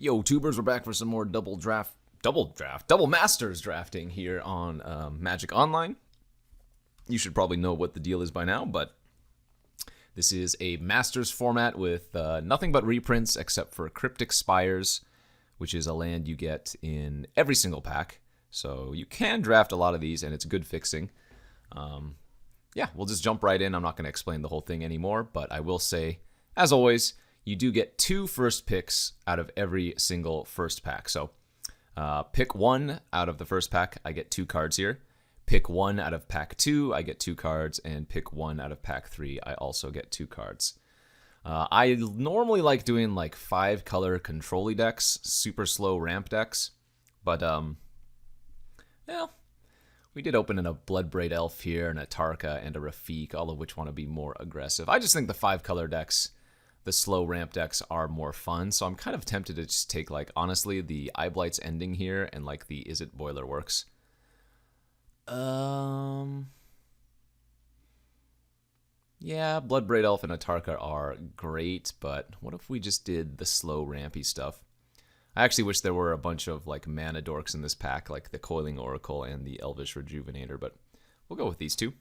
Yo, tubers, we're back for some more double masters drafting here on Magic Online. You should probably know what the deal is by now, but this is a masters format with nothing but reprints except for Cryptic Spires, which is a land you get in every single pack. So you can draft a lot of these, and it's good fixing. Yeah, we'll just jump right in. I'm not going to explain the whole thing anymore, but I will say, as always, you do get 2 first picks out of every single first pack. So pick 1 out of the first pack, I get 2 cards here. Pick 1 out of pack 2, I get 2 cards. And pick 1 out of pack 3, I also get 2 cards. I normally like doing like 5-color control-y decks, super slow ramp decks. But, well, we did open in a Bloodbraid Elf here, and a Tarka, and a Rafik, all of which want to be more aggressive. I just think the 5-color decks, the slow ramp decks, are more fun, so I'm kind of tempted to just take, like, honestly, the Eyeblight's Ending here and, like, the Is It Boiler Works. Yeah, Bloodbraid Elf and Atarka are great, but what if we just did the slow rampy stuff? I actually wish there were a bunch of, like, mana dorks in this pack, like the Coiling Oracle and the Elvish Rejuvenator, but we'll go with these 2.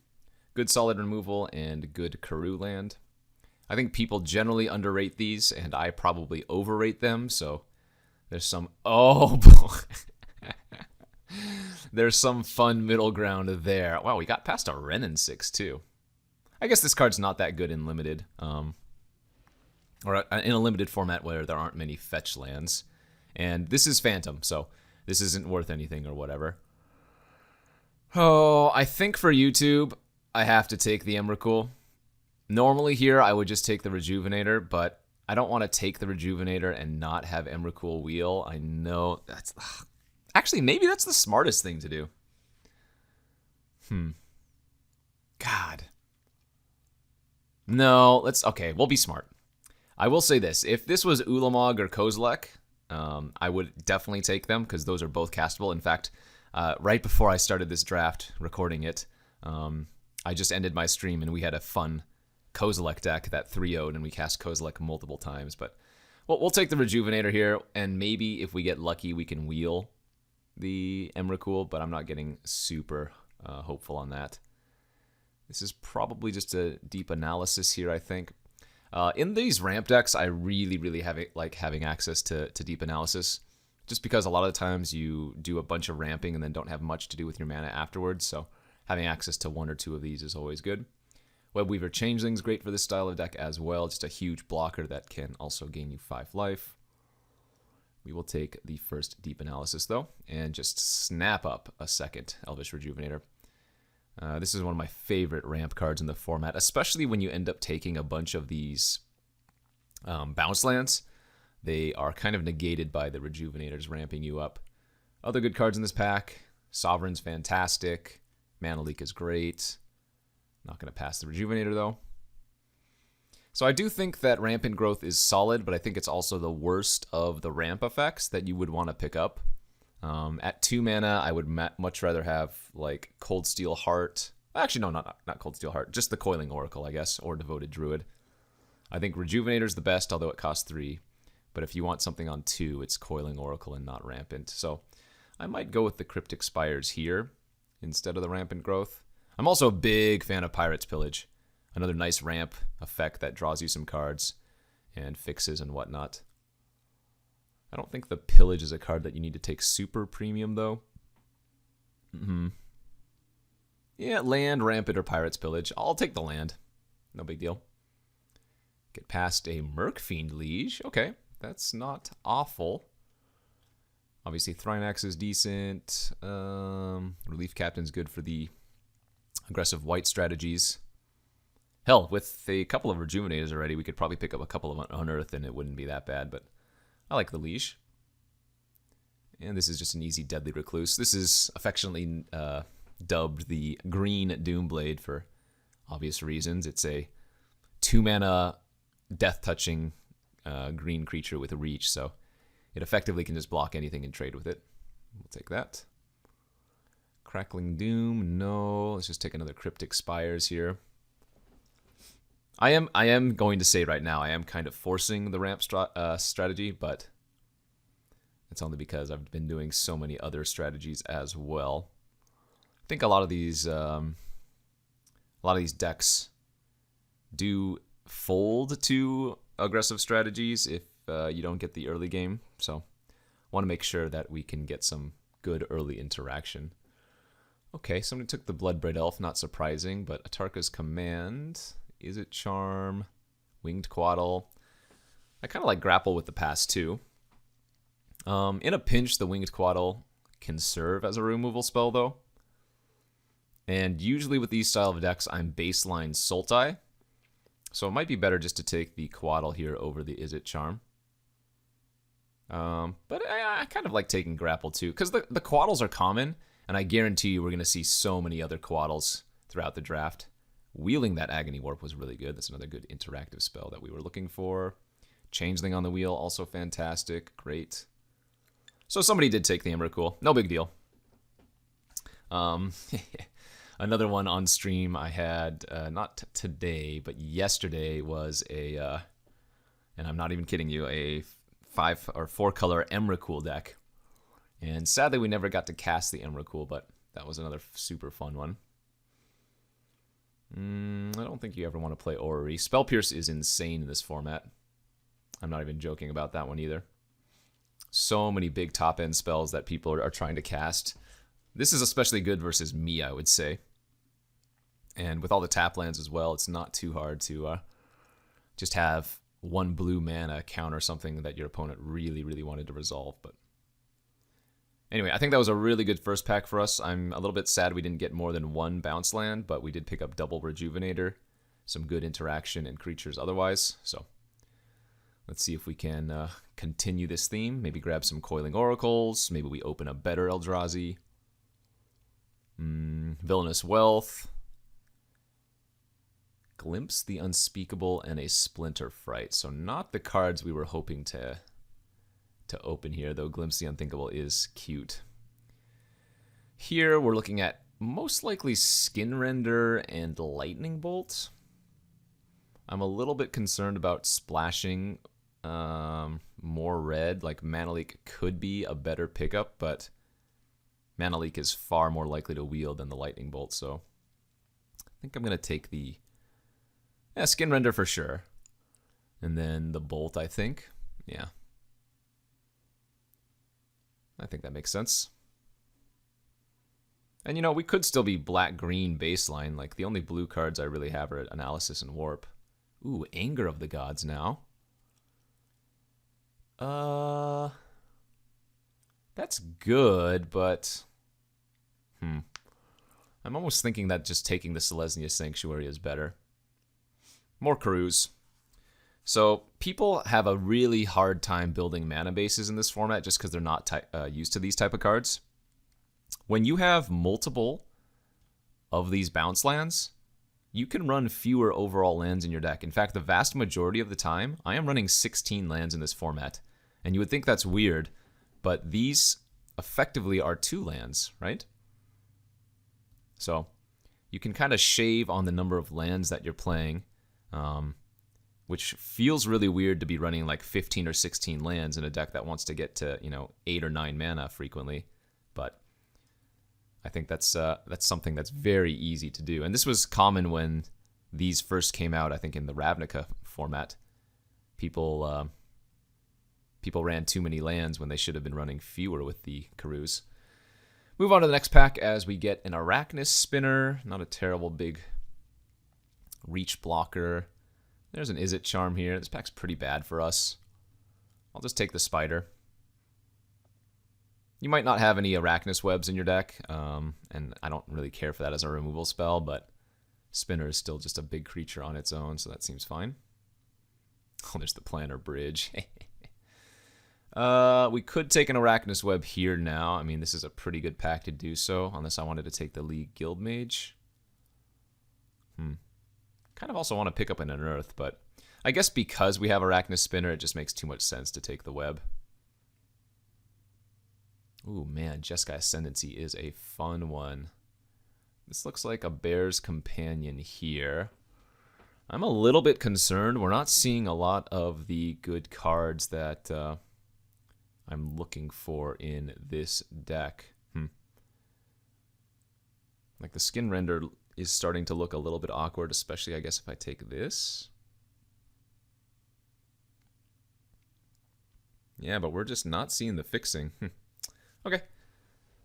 Good solid removal and good Karoo land. I think people generally underrate these, and I probably overrate them, so there's some... Oh, boy. There's some fun middle ground there. Wow, we got past a Renin 6, too. I guess this card's not that good in limited, or in a limited format where there aren't many fetch lands. And this is Phantom, so this isn't worth anything or whatever. Oh, I think for YouTube, I have to take the Emrakul. Normally here, I would just take the Rejuvenator, but I don't want to take the Rejuvenator and not have Emrakul wheel. I know that's... Actually, maybe that's the smartest thing to do. God. No, okay, we'll be smart. I will say this. If this was Ulamog or Kozilek, I would definitely take them because those are both castable. In fact, right before I started this draft, recording it, I just ended my stream and we had a fun Kozilek deck that 3-0'd, and we cast Kozilek multiple times. But we'll take the Rejuvenator here, and maybe if we get lucky, we can wheel the Emrakul, but I'm not getting super hopeful on that. This is probably just a deep analysis here, I think. In these ramp decks, I really like having access to deep analysis, just because a lot of the times you do a bunch of ramping and then don't have much to do with your mana afterwards, so having access to 1 or 2 of these is always good. Webweaver Changeling's great for this style of deck as well, just a huge blocker that can also gain you 5 life. We will take the first deep analysis, though, and just snap up a second Elvish Rejuvenator. This is one of my favorite ramp cards in the format, especially when you end up taking a bunch of these bounce lands. They are kind of negated by the Rejuvenators ramping you up. Other good cards in this pack. Sovereign's fantastic. Mana Leak is great. Not going to pass the Rejuvenator, though. So I do think that Rampant Growth is solid, but I think it's also the worst of the ramp effects that you would want to pick up. At 2 mana, I would much rather have, like, Cold Steel Heart. Actually, no, not Cold Steel Heart. Just the Coiling Oracle, I guess, or Devoted Druid. I think Rejuvenator's the best, although it costs 3. But if you want something on 2, it's Coiling Oracle and not Rampant. So I might go with the Cryptic Spires here instead of the Rampant Growth. I'm also a big fan of Pirate's Pillage. Another nice ramp effect that draws you some cards and fixes and whatnot. I don't think the Pillage is a card that you need to take super premium, though. Yeah, land, Rampant, or Pirate's Pillage. I'll take the land. No big deal. Get past a Mercfiend Liege. Okay, that's not awful. Obviously, Thrynax is decent. Relief Captain's good for the aggressive white strategies. Hell, with a couple of Rejuvenators already, we could probably pick up a couple of Unearth and it wouldn't be that bad, but I like the Liege. And this is just an easy Deadly Recluse. This is affectionately dubbed the Green Doomblade for obvious reasons. It's a 2-mana death-touching green creature with a reach, so it effectively can just block anything and trade with it. We'll take that. Crackling Doom, no. Let's just take another Cryptic Spires here. I am going to say right now, I am kind of forcing the ramp strategy, but It's only because I've been doing so many other strategies as well. I think a lot of these decks do fold to aggressive strategies if you don't get the early game. So want to make sure that we can get some good early interaction. Okay, somebody took the Bloodbraid Elf, not surprising, but Atarka's Command, Is It Charm, Winged Quaddle. I kind of like Grapple with the pass too. In a pinch, the Winged Quaddle can serve as a removal spell though. And usually with these style of decks, I'm baseline Sultai. So it might be better just to take the Quaddle here over the Is It Charm. But I kind of like taking Grapple too, because the Quaddles are common, and I guarantee you we're going to see so many other Quaddles throughout the draft. Wheeling that Agony Warp was really good. That's another good interactive spell that we were looking for. Changeling on the wheel, also fantastic. Great. So somebody did take the Emrakul. No big deal. Another one on stream I had, not today, but yesterday was a, and I'm not even kidding you, a 5 or 4 color Emrakul deck. And sadly we never got to cast the Emrakul, but that was another super fun one. I don't think you ever want to play Orrery. Spell Pierce is insane in this format. I'm not even joking about that one either. So many big top end spells that people are trying to cast. This is especially good versus me, I would say. And with all the tap lands as well, it's not too hard to just have one blue mana counter something that your opponent really, really wanted to resolve. But anyway, I think that was a really good first pack for us. I'm a little bit sad we didn't get more than one bounce land, but we did pick up double Rejuvenator, some good interaction and creatures otherwise. So let's see if we can continue this theme. Maybe grab some Coiling Oracles. Maybe we open a better Eldrazi. Villainous Wealth. Glimpse the Unspeakable and a Splinter Fright. So not the cards we were hoping to open here, though Glimpse the Unthinkable is cute. Here we're looking at most likely Skinrender and Lightning Bolt. I'm a little bit concerned about splashing more red. Like Mana Leak could be a better pickup, but Mana Leak is far more likely to wield than the Lightning Bolt, so I think I'm going to take the Skinrender for sure. And then the Bolt, I think. Yeah. I think that makes sense. And, you know, we could still be black-green baseline. Like, the only blue cards I really have are Analysis and Warp. Ooh, Anger of the Gods now. That's good, but I'm almost thinking that just taking the Selesnya Sanctuary is better. More Karus. So people have a really hard time building mana bases in this format just because they're not used to these type of cards. When you have multiple of these bounce lands, you can run fewer overall lands in your deck. In fact, the vast majority of the time, I am running 16 lands in this format. And you would think that's weird, but these effectively are 2 lands, right? So you can kind of shave on the number of lands that you're playing, which feels really weird to be running like 15 or 16 lands in a deck that wants to get to, 8 or 9 mana frequently. But I think that's something that's very easy to do. And this was common when these first came out, I think in the Ravnica format. People ran too many lands when they should have been running fewer with the Karus. Move on to the next pack as we get an Arachnus Spinner. Not a terrible big reach blocker. There's an Is It Charm here. This pack's pretty bad for us. I'll just take the Spider. You might not have any Arachnus Webs in your deck, and I don't really care for that as a removal spell, but Spinner is still just a big creature on its own, so that seems fine. Oh, there's the Planner Bridge. We could take an Arachnus Web here now. I mean, this is a pretty good pack to do so, unless I wanted to take the League Guildmage. Kind of also want to pick up an Unearth, but I guess because we have Arachnus Spinner, it just makes too much sense to take the Web. Ooh, man, Jeskai Ascendancy is a fun one. This looks like a Bear's Companion here. I'm a little bit concerned. We're not seeing a lot of the good cards that I'm looking for in this deck. Like the skin render is starting to look a little bit awkward, especially I guess if I take this. Yeah, but we're just not seeing the fixing. Okay.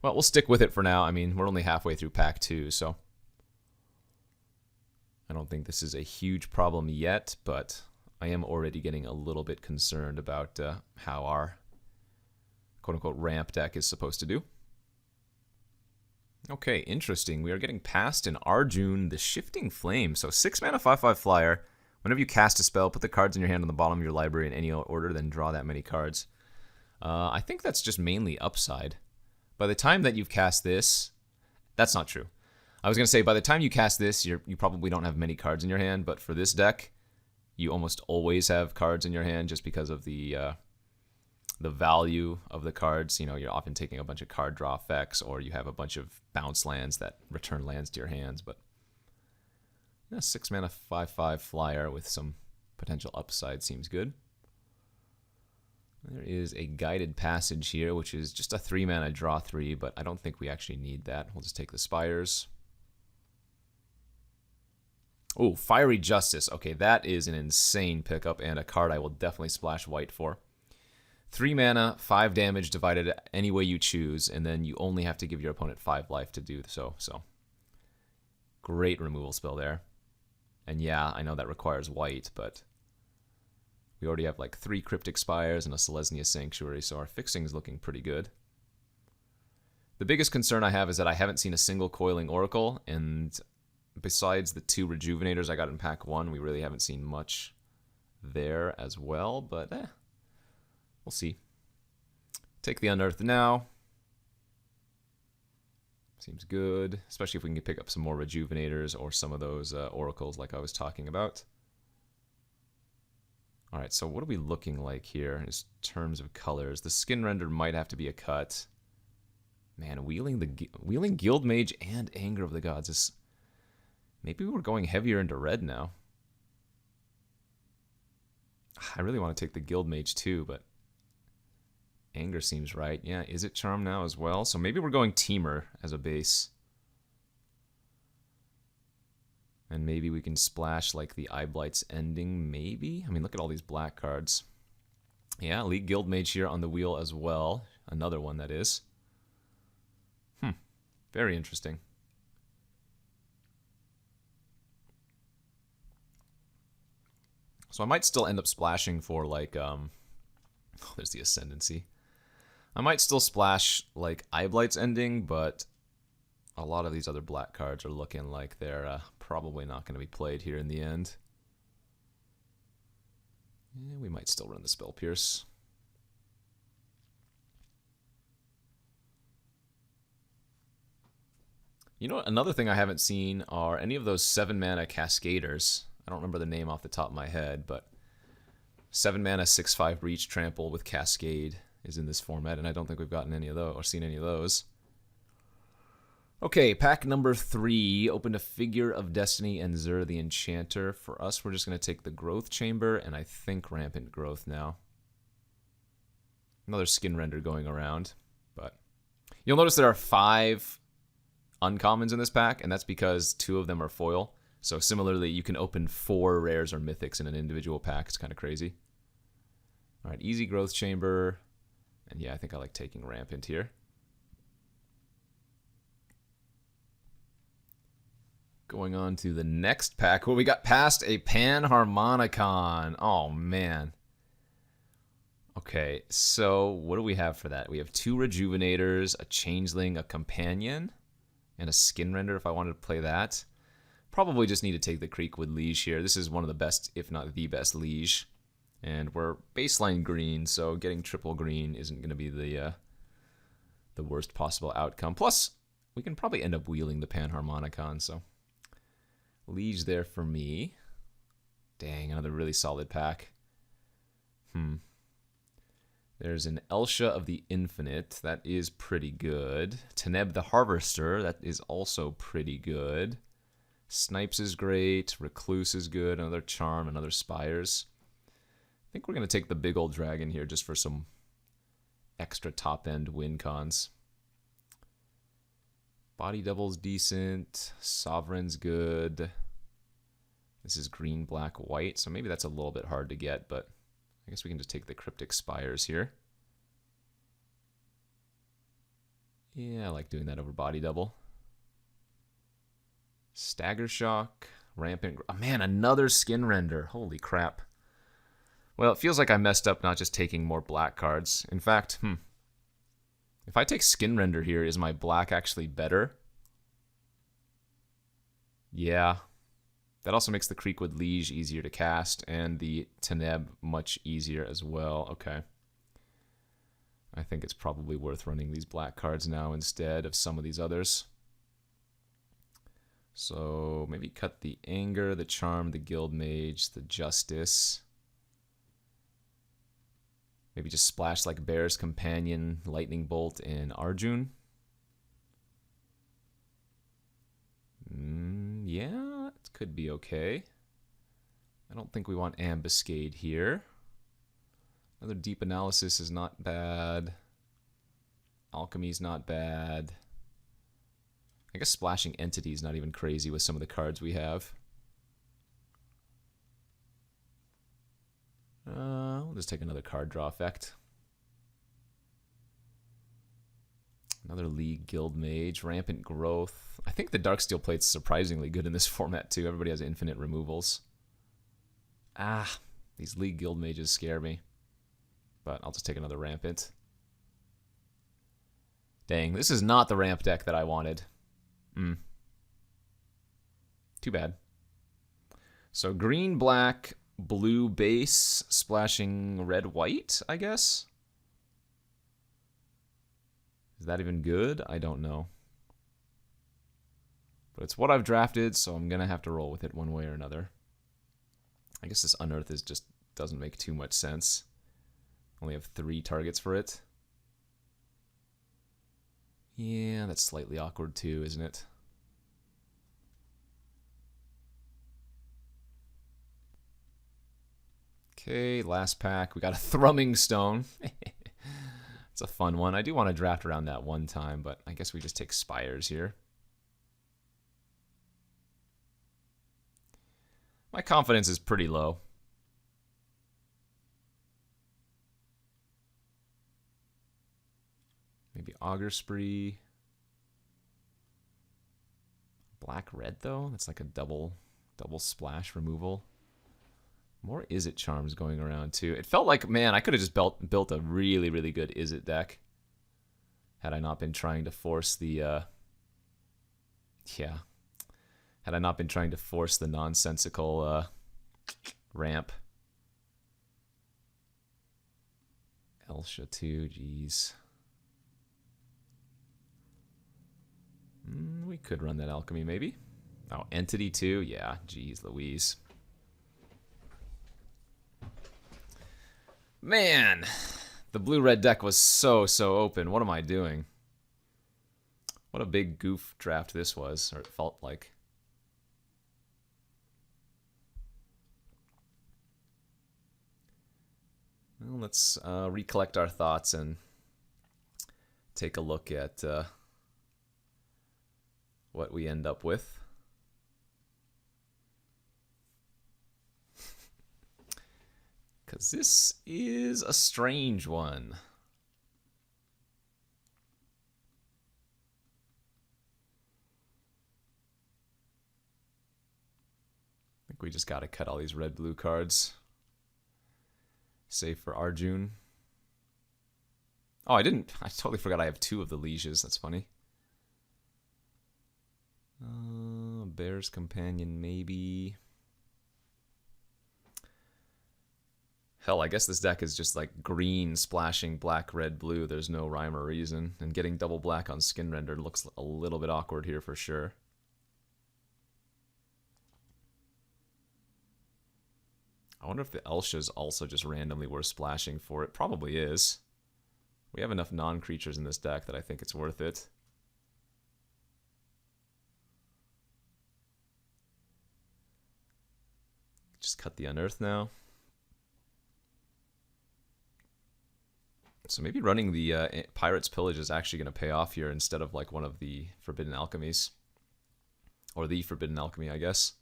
Well, we'll stick with it for now. I mean, we're only halfway through pack 2, so I don't think this is a huge problem yet, but I am already getting a little bit concerned about how our quote-unquote ramp deck is supposed to do. Okay, interesting. We are getting past an Arjun, the Shifting Flame. So 6 mana, 5/5 flyer. Whenever you cast a spell, put the cards in your hand on the bottom of your library in any order, then draw that many cards. I think that's just mainly upside. By the time that you've cast this, that's not true. I was going to say, by the time you cast this, you probably don't have many cards in your hand, but for this deck, you almost always have cards in your hand just because of the value of the cards. You know, you're often taking a bunch of card draw effects, or you have a bunch of bounce lands that return lands to your hands. But yeah, 6 mana, 5/5 flyer with some potential upside seems good. There is a Guided Passage here, which is just a 3 mana draw 3, but I don't think we actually need that. We'll just take the Spires. Oh, Fiery Justice. Okay, that is an insane pickup and a card I will definitely splash white for. 3 mana, 5 damage divided any way you choose, and then you only have to give your opponent 5 life to do so. So, great removal spell there. And yeah, I know that requires white, but we already have like 3 Cryptic Spires and a Selesnya Sanctuary, so our fixing is looking pretty good. The biggest concern I have is that I haven't seen a single Coiling Oracle, and besides the 2 Rejuvenators I got in pack 1, we really haven't seen much there as well, but we'll see. Take the Unearthed now. Seems good, especially if we can pick up some more Rejuvenators or some of those Oracles like I was talking about. Alright, so what are we looking like here in terms of colors? The skin render might have to be a cut. Man, wheeling Guildmage and Anger of the Gods is... Maybe we're going heavier into red now. I really want to take the Guildmage too, but Anger seems right. Yeah, is it Charm now as well? So maybe we're going Teamer as a base. And maybe we can splash like the Eyeblight's Ending, maybe? I mean, look at all these black cards. Yeah, League Guildmage here on the wheel as well. Another one, that is. Very interesting. So I might still end up splashing for like, oh, there's the Ascendancy. I might still splash like Eyeblight's Ending, but a lot of these other black cards are looking like they're probably not going to be played here in the end. Yeah, we might still run the Spell Pierce. You know what? Another thing I haven't seen are any of those 7 mana Cascaders. I don't remember the name off the top of my head, but 7 mana, 6/5 Reach Trample with Cascade is in this format, and I don't think we've gotten any of those or seen any of those. Okay, pack number 3, opened a Figure of Destiny and Zur the Enchanter. For us, we're just going to take the Growth Chamber, and I think Rampant Growth now. Another skin render going around, but you'll notice there are 5 uncommons in this pack, and that's because 2 of them are foil. So similarly, you can open 4 rares or mythics in an individual pack. It's kind of crazy. All right, easy Growth Chamber. And yeah, I think I like taking Rampant here. Going on to the next pack. Well, we got past a Panharmonicon. Oh, man. Okay, so what do we have for that? We have 2 Rejuvenators, a Changeling, a Companion, and a Skin Render if I wanted to play that. Probably just need to take the Creekwood Liege here. This is one of the best, if not the best, Liege. And we're baseline green, so getting triple green isn't going to be the worst possible outcome. Plus, we can probably end up wheeling the Panharmonicon, so Liege there for me. Dang, another really solid pack. There's an Elsha of the Infinite. That is pretty good. Teneb the Harvester. That is also pretty good. Snipes is great. Recluse is good. Another Charm, another Spires. I think we're going to take the big old dragon here just for some extra top-end win cons. Body double's decent. Sovereign's good. This is green, black, white, so maybe that's a little bit hard to get, but I guess we can just take the Cryptic Spires here. Yeah, I like doing that over body double. Stagger Shock, Rampant... Oh, man, another Skin Render. Holy crap. Well, it feels like I messed up not just taking more black cards. In fact, if I take Skin Render here, is my black actually better? Yeah. That also makes the Creekwood Liege easier to cast, and the Teneb much easier as well. Okay. I think it's probably worth running these black cards now instead of some of these others. So maybe cut the Anger, the Charm, the Guild Mage, the Justice. Maybe just splash like Bear's Companion, Lightning Bolt, and Arjun. Yeah, it could be okay. I don't think we want Ambuscade here. Another Deep Analysis is not bad. Alchemy's not bad. I guess splashing Entity is not even crazy with some of the cards we have. We'll just take another card draw effect. Another League Guild Mage, Rampant Growth. I think the Darksteel Plate's surprisingly good in this format too. Everybody has infinite removals. These League Guild Mages scare me. But I'll just take another Rampant. Dang, this is not the ramp deck that I wanted. Too bad. So green, black, blue base, splashing red, white, I guess? Is that even good? I don't know. But it's what I've drafted, so I'm going to have to roll with it one way or another. I guess this Unearth is just doesn't make too much sense. Only have 3 targets for it. Yeah, that's slightly awkward too, isn't it? Okay, last pack. We got a Thrumming Stone. It's a fun one. I do want to draft around that one time, but I guess we just take Spires here. My confidence is pretty low. Maybe Augur Spree. Black red though? That's like a double splash removal. More Izzet Charms going around too. It felt like, man, I could have just built a really, really good Izzet deck. Had I not been trying to force the had I not been trying to force the nonsensical ramp. Elsha too, jeez. We could run that Alchemy, maybe. Oh, Entity too? Yeah, geez Louise. Man, the blue-red deck was so open. What am I doing? What a big goof draft this was, or it felt like. Well, let's recollect our thoughts and take a look at what we end up with. Because this is a strange one. I think we just got to cut all these red-blue cards. Save for Arjun. Oh, I totally forgot I have 2 of the Lieges. That's funny. Bear's Companion, maybe. Hell, I guess this deck is just like green splashing black, red, blue. There's no rhyme or reason. And getting double black on Skin Render looks a little bit awkward here for sure. I wonder if the Elsha is also just randomly worth splashing for. It probably is. We have enough non-creatures in this deck that I think it's worth it. Just cut the Unearth now. So maybe running the Pirate's Pillage is actually going to pay off here instead of like one of the Forbidden Alchemies. Or the Forbidden Alchemy, I guess.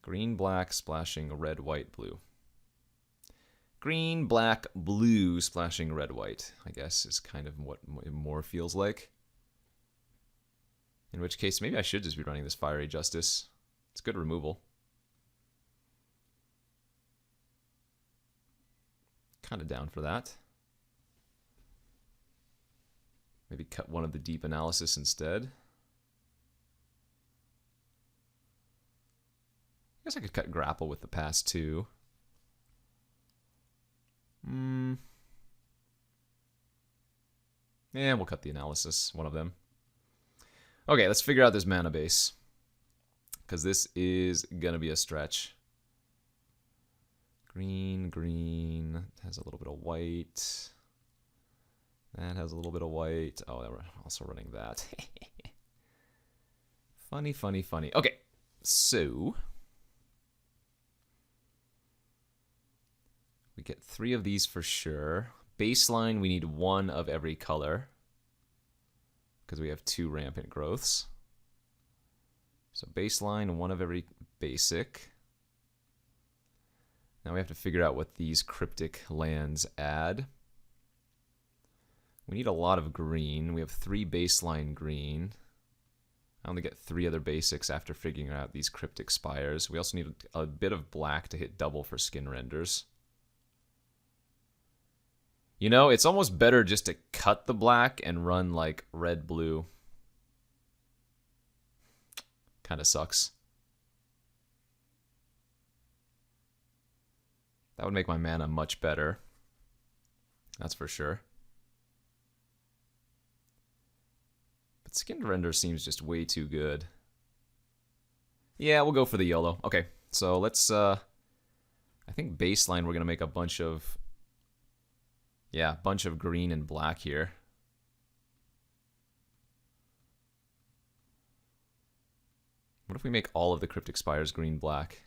Green, black, splashing red, white, blue. Green, black, blue, splashing red, white, I guess is kind of what it more feels like. In which case, maybe I should just be running this Fiery Justice. It's good removal. Kind of down for that. Maybe cut one of the Deep Analysis instead. I guess I could cut Grapple with the pass too. Yeah, we'll cut the Analysis, one of them. Okay, let's figure out this mana base. Because this is going to be a stretch. Green, green, has a little bit of white. That has a little bit of white. Oh, we're also running that. Funny, funny, funny. Okay, so we get 3 of these for sure. Baseline, we need 1 of every color because we have 2 rampant growths. So baseline, 1 of every basic. Now we have to figure out what these cryptic lands add. We need a lot of green. We have 3 baseline green. I only get 3 other basics after figuring out these cryptic spires. We also need a bit of black to hit double for skin renders. You know, it's almost better just to cut the black and run like red, blue. Kind of sucks. That would make my mana much better. That's for sure. But skin render seems just way too good. Yeah, we'll go for the YOLO. Okay, so let's, I think baseline we're going to make a bunch of, yeah, bunch of green and black here. What if we make all of the Cryptic Spires green-black?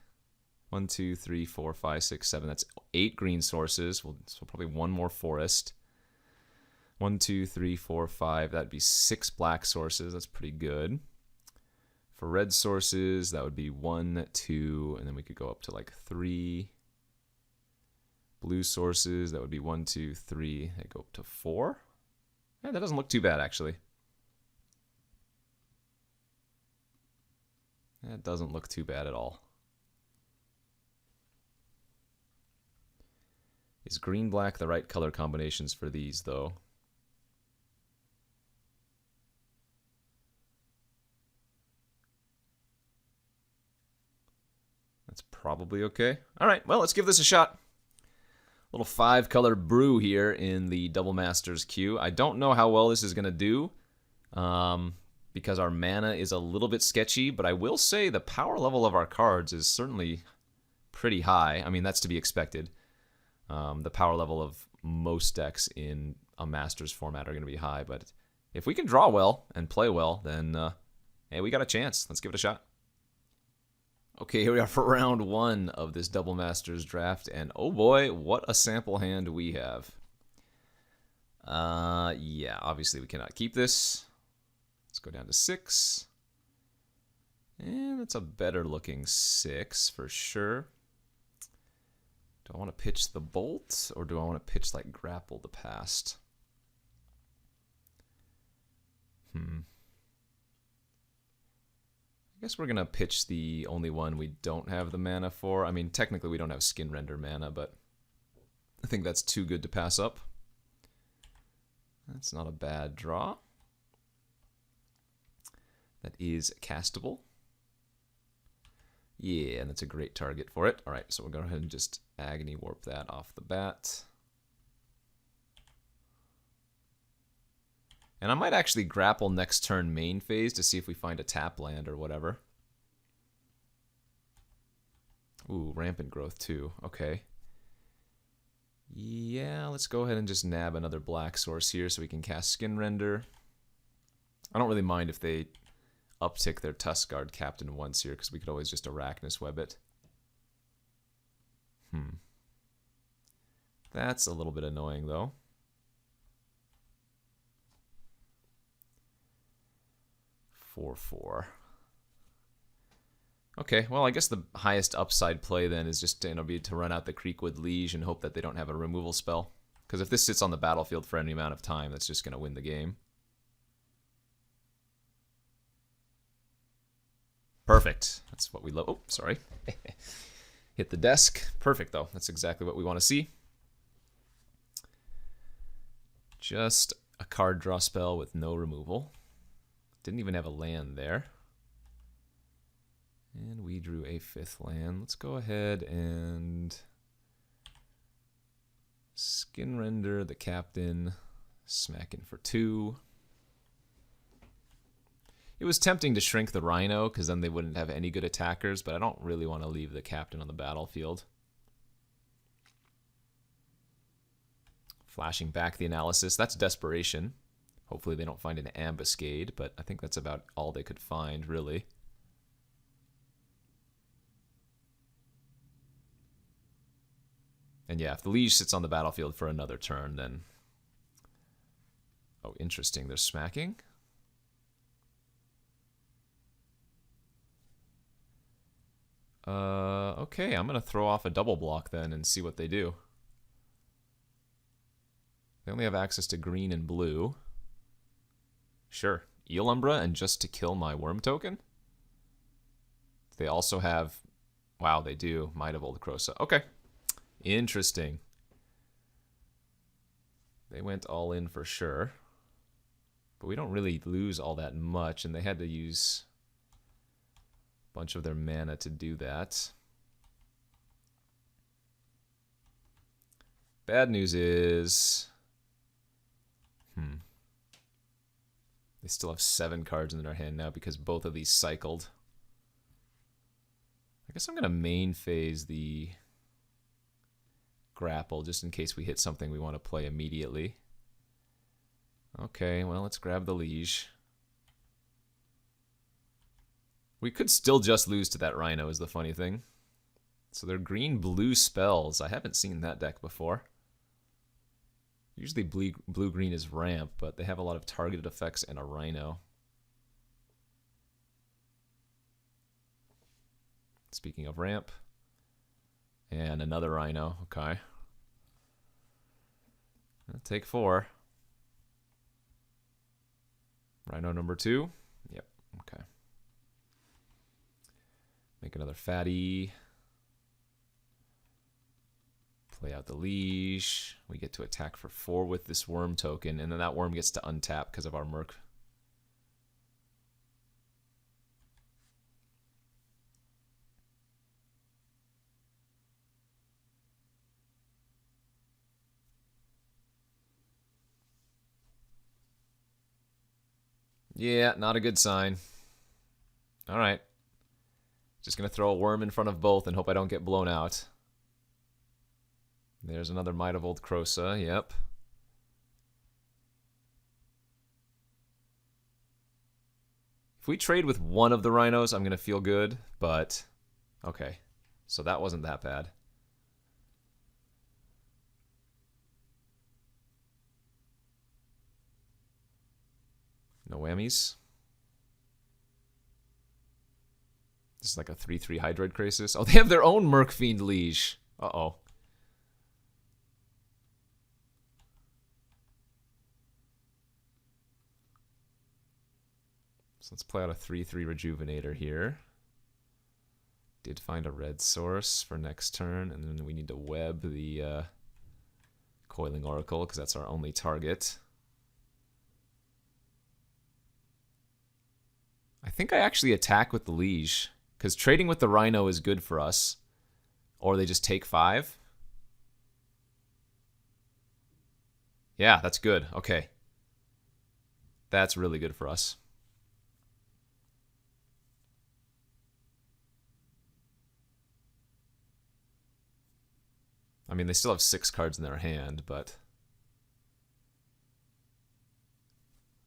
1, 2, 3, 4, 5, 6, 7. That's 8 green sources. So probably 1 more forest. 1, 2, 3, 4, 5. That'd be 6 black sources. That's pretty good. For red sources, that would be 1, 2, and then we could go up to like 3. Blue sources, that would be 1, 2, 3. They go up to 4. Yeah, that doesn't look too bad, actually. That doesn't look too bad at all. Is green-black the right color combinations for these, though? That's probably okay. All right, well, let's give this a shot. Little 5-color brew here in the Double Masters queue. I don't know how well this is going to do because our mana is a little bit sketchy, but I will say the power level of our cards is certainly pretty high. I mean, that's to be expected. The power level of most decks in a Masters format are going to be high, but if we can draw well and play well, then hey, we got a chance. Let's give it a shot. Okay, here we are for round 1 of this Double Masters draft, and oh boy, what a sample hand we have. Yeah, obviously we cannot keep this. Let's go down to 6. And that's a better looking 6 for sure. Do I want to pitch the Bolt, or do I want to pitch like Grapple the Past? I guess we're going to pitch the only one we don't have the mana for. I mean, technically we don't have Skin Render mana, but I think that's too good to pass up. That's not a bad draw. That is castable. Yeah, and that's a great target for it. All right, so we'll go ahead and just Agony Warp that off the bat. And I might actually grapple next turn main phase to see if we find a tap land or whatever. Ooh, Rampant Growth too. Okay. Yeah, let's go ahead and just nab another black source here so we can cast Skin Render. I don't really mind if they uptick their Tusk Guard Captain once here, because we could always just Arachnus Web it. That's a little bit annoying, though. Four. Okay, well, I guess the highest upside play then is just going to be to run out the Creekwood Liege and hope that they don't have a removal spell. Because if this sits on the battlefield for any amount of time, that's just going to win the game. Perfect. That's what we love. Oh, sorry. Hit the desk. Perfect, though. That's exactly what we want to see. Just a card draw spell with no removal. Didn't even have a land there. And we drew a 5th land. Let's go ahead and Skin Render the Captain. Smack in for 2. It was tempting to shrink the Rhino because then they wouldn't have any good attackers, but I don't really want to leave the Captain on the battlefield. Flashing back the analysis. That's desperation. Hopefully they don't find an ambuscade, but I think that's about all they could find, really. And yeah, if the Liege sits on the battlefield for another turn, then... Oh, interesting. They're smacking. Okay, I'm going to throw off a double block then and see what they do. They only have access to green and blue. Sure. Eel Umbra and just to kill my worm token? They also have... Wow, they do. Might of Old Krosa. Okay. Interesting. They went all in for sure. But we don't really lose all that much, and they had to use a bunch of their mana to do that. Bad news is... They still have 7 cards in their hand now because both of these cycled. I guess I'm going to main phase the grapple just in case we hit something we want to play immediately. Okay, well, let's grab the Liege. We could still just lose to that Rhino is the funny thing. So they're green-blue spells. I haven't seen that deck before. Usually blue-green is ramp, but they have a lot of targeted effects and a Rhino. Speaking of ramp. And another Rhino. Okay. I'll take 4. Rhino number 2. Yep. Okay. Make another fatty. Play out the Liege. We get to attack for 4 with this worm token, and then that worm gets to untap because of our Merc. Yeah, not a good sign. All right. Just going to throw a worm in front of both and hope I don't get blown out. There's another Might of Old Krosa, yep. If we trade with one of the Rhinos, I'm going to feel good, but... Okay, so that wasn't that bad. No whammies. This is like a 3/3 Hydroid Krasis. Oh, they have their own Merc Fiend Liege. Uh-oh. So let's play out a 3/3 Rejuvenator here. Did find a red source for next turn, and then we need to web the Coiling Oracle, because that's our only target. I think I actually attack with the Liege, because trading with the Rhino is good for us. Or they just take 5. Yeah, that's good. Okay. That's really good for us. I mean, they still have 6 cards in their hand, but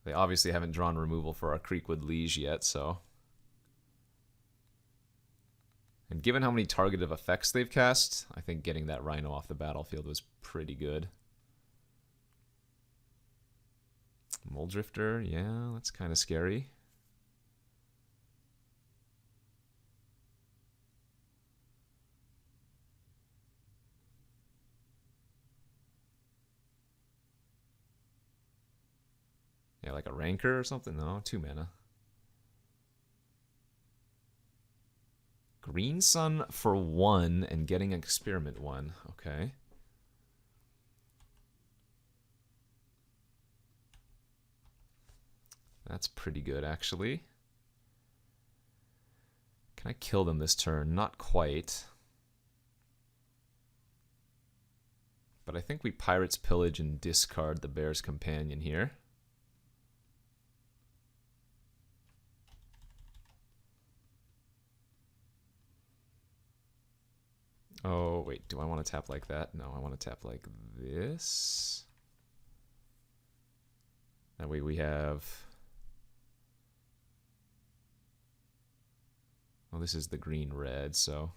they obviously haven't drawn removal for our Creekwood Liege yet, so... And given how many targeted effects they've cast, I think getting that Rhino off the battlefield was pretty good. Mole Drifter, yeah, that's kind of scary. Yeah, like a Ranker or something? No, 2 mana. Green Sun for 1 and getting Experiment 1. Okay. That's pretty good, actually. Can I kill them this turn? Not quite. But I think we Pirate's Pillage and discard the Bear's Companion here. Oh, wait, do I want to tap like that? No, I want to tap like this. That way we have... Well, this is the green-red, so...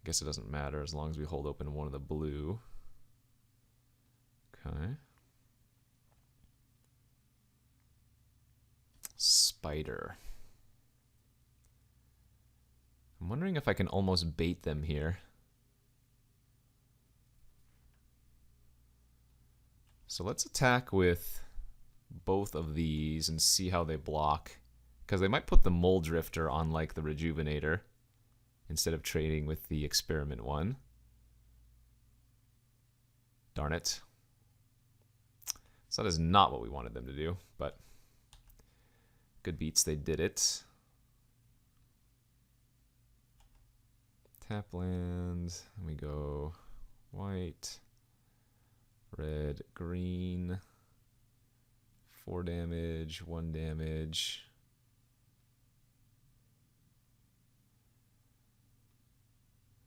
I guess it doesn't matter as long as we hold open one of the blue. Okay. Spider. I'm wondering if I can almost bait them here. So let's attack with both of these and see how they block. Because they might put the Mole Drifter on like the Rejuvenator instead of trading with the Experiment one. Darn it. So that is not what we wanted them to do, but good beats, they did it. Tap land, and we go white, red, green, 4 damage, 1 damage.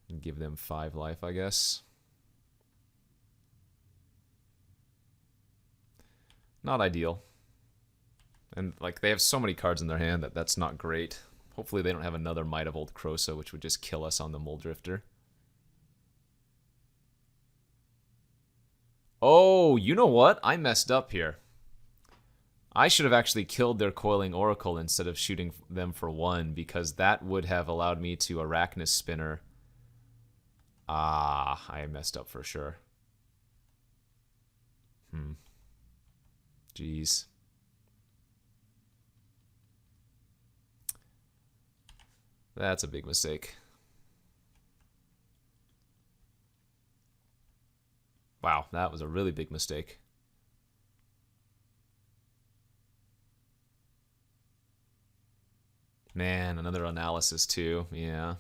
And give them 5 life, I guess. Not ideal. And like they have so many cards in their hand that that's not great. Hopefully they don't have another Might of Old Krosa, which would just kill us on the Mole Drifter. Oh, you know what? I messed up here. I should have actually killed their Coiling Oracle instead of shooting them for 1, because that would have allowed me to Arachnus Spinner. Ah, I messed up for sure. Jeez. That's a big mistake. Wow, that was a really big mistake. Man, another analysis too. Yeah.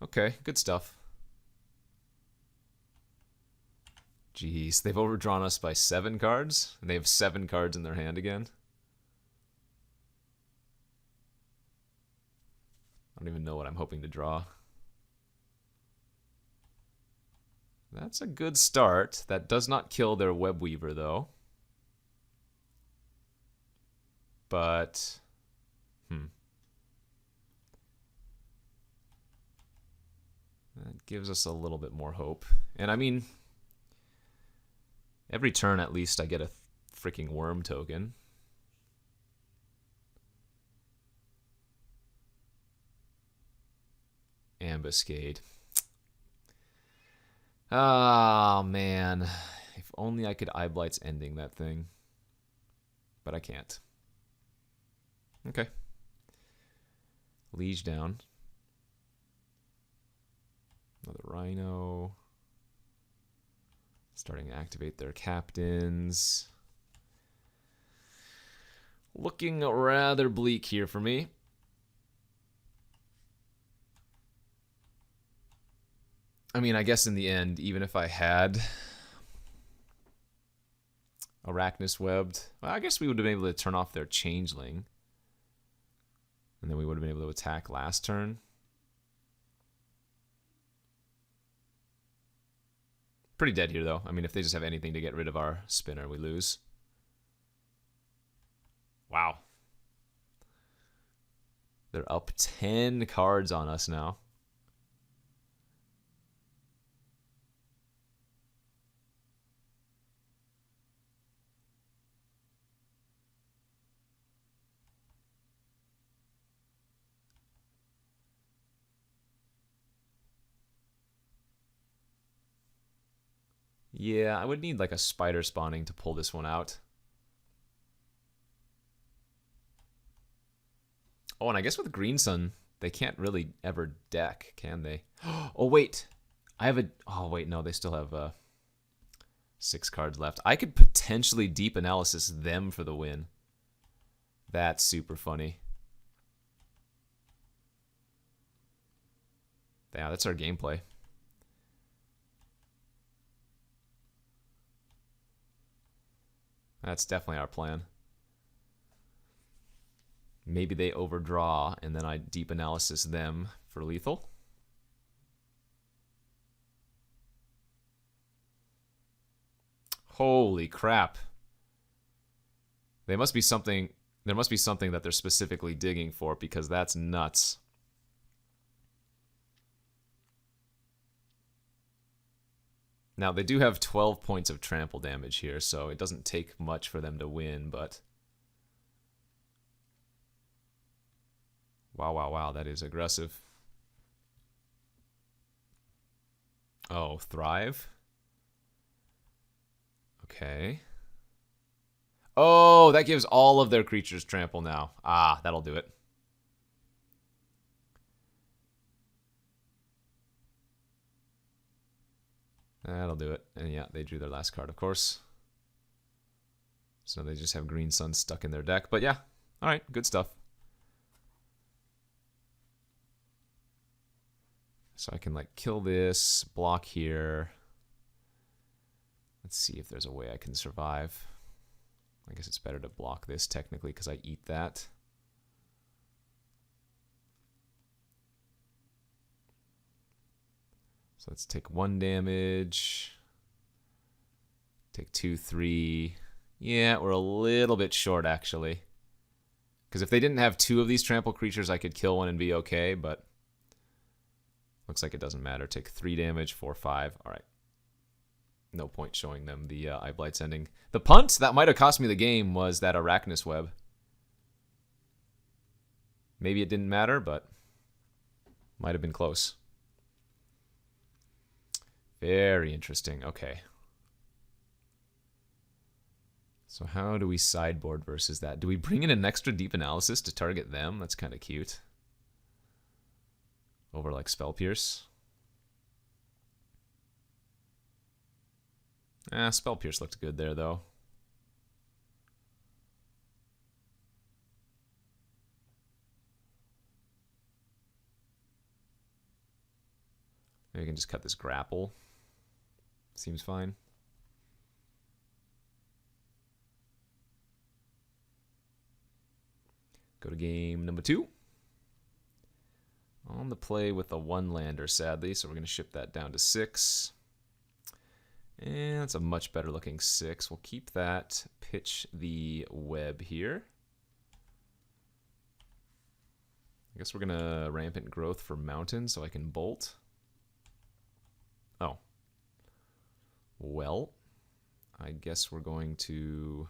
Okay, good stuff. Jeez, they've overdrawn us by 7 cards, and they have 7 cards in their hand again. I don't even know what I'm hoping to draw. That's a good start. That does not kill their Webweaver, though. But, that gives us a little bit more hope. And I mean, every turn at least I get a freaking worm token. Ambuscade. Oh, man. If only I could Eye Blight's Ending that thing. But I can't. Okay. Liege down. Another Rhino. Starting to activate their captains. Looking rather bleak here for me. I mean, I guess in the end, even if I had Arachnus Webbed, well, I guess we would have been able to turn off their Changeling. And then we would have been able to attack last turn. Pretty dead here, though. I mean, if they just have anything to get rid of our spinner, we lose. Wow. They're up 10 cards on us now. Yeah, I would need like a spider spawning to pull this one out. Oh, and I guess with Green Sun, they can't really ever deck, can they? Oh, wait. I have a... Oh, wait, no, they still have 6 cards left. I could potentially deep analysis them for the win. That's super funny. Yeah, that's our gameplay. That's definitely our plan. Maybe they overdraw, and then I deep analysis them for lethal. Holy crap. There must be something that they're specifically digging for, because that's nuts. Now, they do have 12 points of trample damage here, so it doesn't take much for them to win, but... Wow, wow, wow, that is aggressive. Oh, Thrive? Okay. Oh, that gives all of their creatures trample now. Ah, that'll do it. That'll do it. And yeah, they drew their last card, of course. So they just have Green Sun stuck in their deck. But yeah, all right, good stuff. So I can like kill this, block here. Let's see if there's a way I can survive. I guess it's better to block this technically because I eat that. So let's take 1 damage. Take 2, 3. Yeah, we're a little bit short actually. Because if they didn't have 2 of these trample creatures, I could kill one and be okay, but looks like it doesn't matter. Take 3 damage, 4, 5. All right. No point showing them the Eye Blight's ending. The punt that might have cost me the game was that Arachnus Web. Maybe it didn't matter, but might have been close. Very interesting. Okay. So how do we sideboard versus that? Do we bring in an extra deep analysis to target them? That's kind of cute. Over like Spell Pierce. Spell Pierce looked good there though. Maybe we can just cut this grapple. Seems fine. Go to game number 2. On the play with a 1-lander, sadly, so we're going to ship that down to 6. And that's a much better looking 6. We'll keep that, pitch the web here. I guess we're going to Rampant Growth for Mountain so I can bolt. Oh. Well, I guess we're going to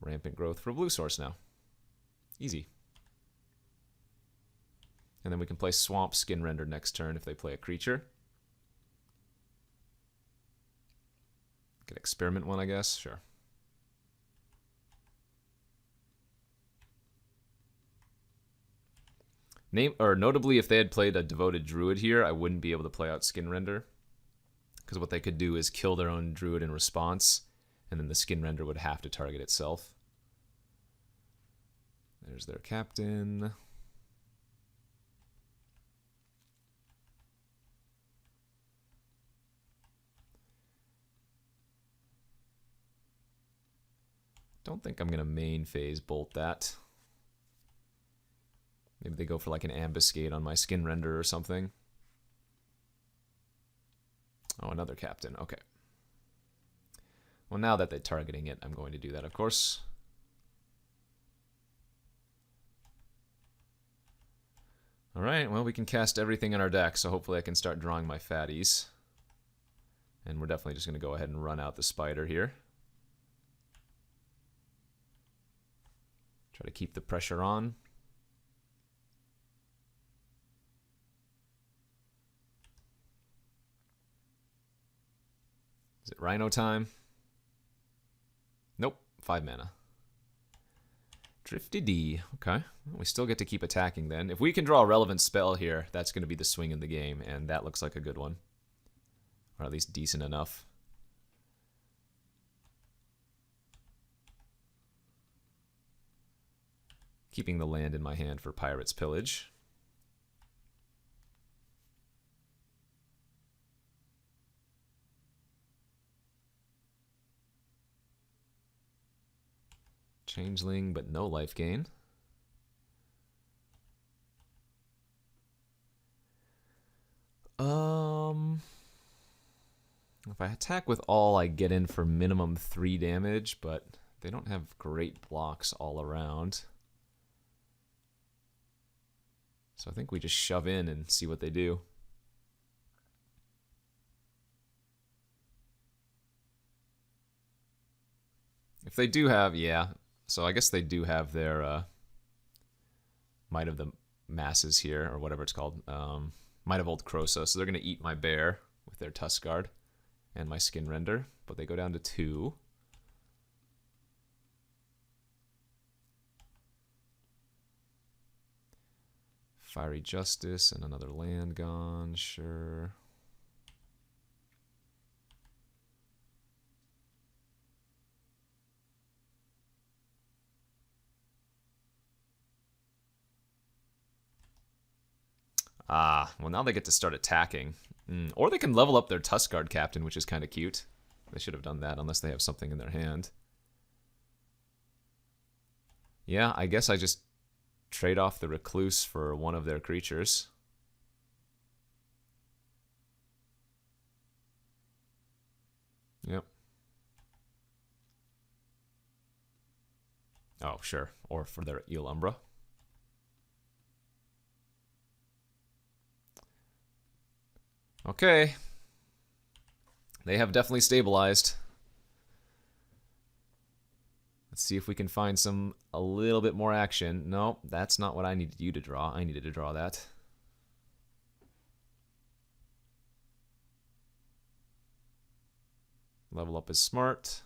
Rampant Growth for Blue Source now. Easy. And then we can play Swamp Skin Render next turn if they play a creature. Could experiment one, I guess. Sure. Notably, if they had played a Devoted Druid here, I wouldn't be able to play out Skin Render. Because what they could do is kill their own Druid in response, and then the Skin Render would have to target itself. There's their captain. Don't think I'm going to main phase bolt that. Maybe they go for like an ambuscade on my Skin Render or something. Oh, another captain. Okay. Well, now that they're targeting it, I'm going to do that, of course. Alright, well, we can cast everything in our deck, so hopefully I can start drawing my fatties. And we're definitely just going to go ahead and run out the spider here. Try to keep the pressure on. Is it Rhino time? Nope, 5 mana. Drifty D. Okay, we still get to keep attacking then. If we can draw a relevant spell here, that's going to be the swing in the game, and that looks like a good one. Or at least decent enough. Keeping the land in my hand for Pirate's Pillage. Changeling, but no life gain. If I attack with all, I get in for minimum 3 damage, but they don't have great blocks all around. So I think we just shove in and see what they do. If they do have, yeah. So I guess they do have their Might of the Masses here, or whatever it's called. Might of Old Krosa. So they're going to eat my bear with their Tusk Guard and my Skin Render. But they go down to 2. Fiery Justice and another land gone, sure. Ah, well now they get to start attacking. Or they can level up their Tusk Guard Captain, which is kind of cute. They should have done that unless they have something in their hand. Yeah, I guess I just trade off the Recluse for one of their creatures. Yep. Oh, sure. Or for their Eel Umbra. Okay. They have definitely stabilized. Let's see if we can find a little bit more action. No, that's not what I needed you to draw. I needed to draw that. Level up is smart.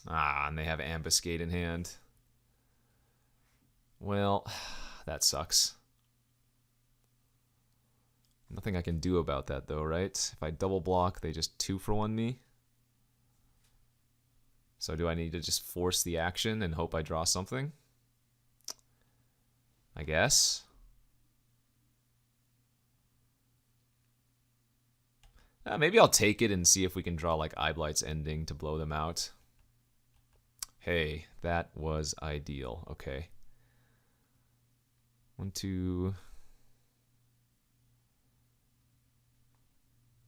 Ah, and they have Ambuscade in hand. Well, that sucks. Nothing I can do about that though, right? If I double block, they just 2-for-1 me. So do I need to just force the action and hope I draw something? I guess. Maybe I'll take it and see if we can draw like Eyeblight's Ending to blow them out. Hey, that was ideal. Okay. 1, 2,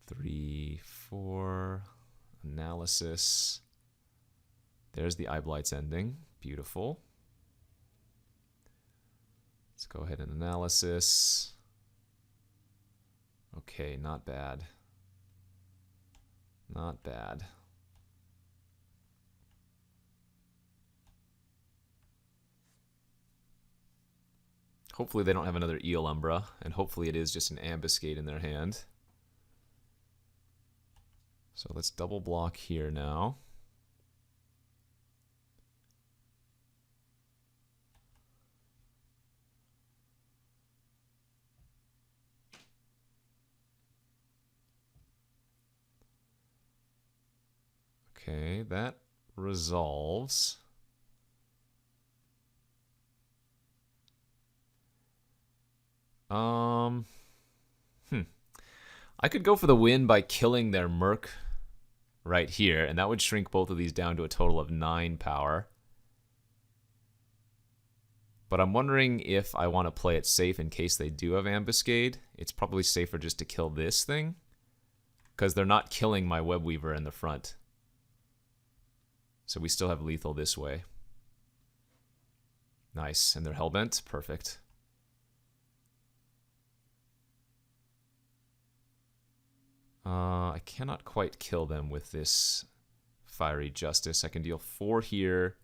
3, 4. Analysis. There's the Eyeblight's Ending. Beautiful. Let's go ahead and analysis. Okay, not bad. Not bad. Hopefully they don't have another Eel Umbra, and hopefully it is just an Ambuscade in their hand. So let's double block here now. Okay, that resolves. I could go for the win by killing their Merc right here, and that would shrink both of these down to a total of 9 power. But I'm wondering if I want to play it safe in case they do have Ambuscade. It's probably safer just to kill this thing, because they're not killing my Webweaver in the front. So we still have lethal this way. Nice. And they're hellbent. Perfect. I cannot quite kill them with this Fiery Justice. I can deal 4 here.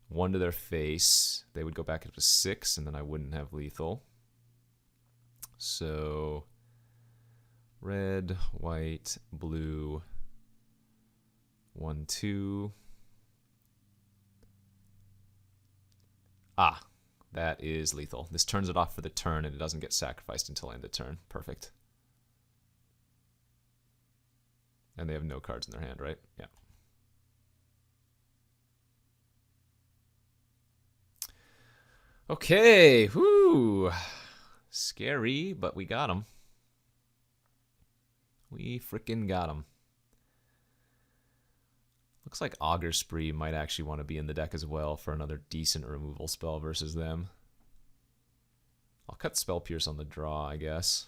1 to their face. They would go back up to 6, and then I wouldn't have lethal. So red, white, blue. 1, 2. Ah, that is lethal. This turns it off for the turn, and it doesn't get sacrificed until end of turn. Perfect. And they have no cards in their hand, right? Yeah. Okay, whoo. Scary, but we got him. We frickin' got him. Looks like Augur Spree might actually want to be in the deck as well for another decent removal spell versus them. I'll cut Spell Pierce on the draw, I guess.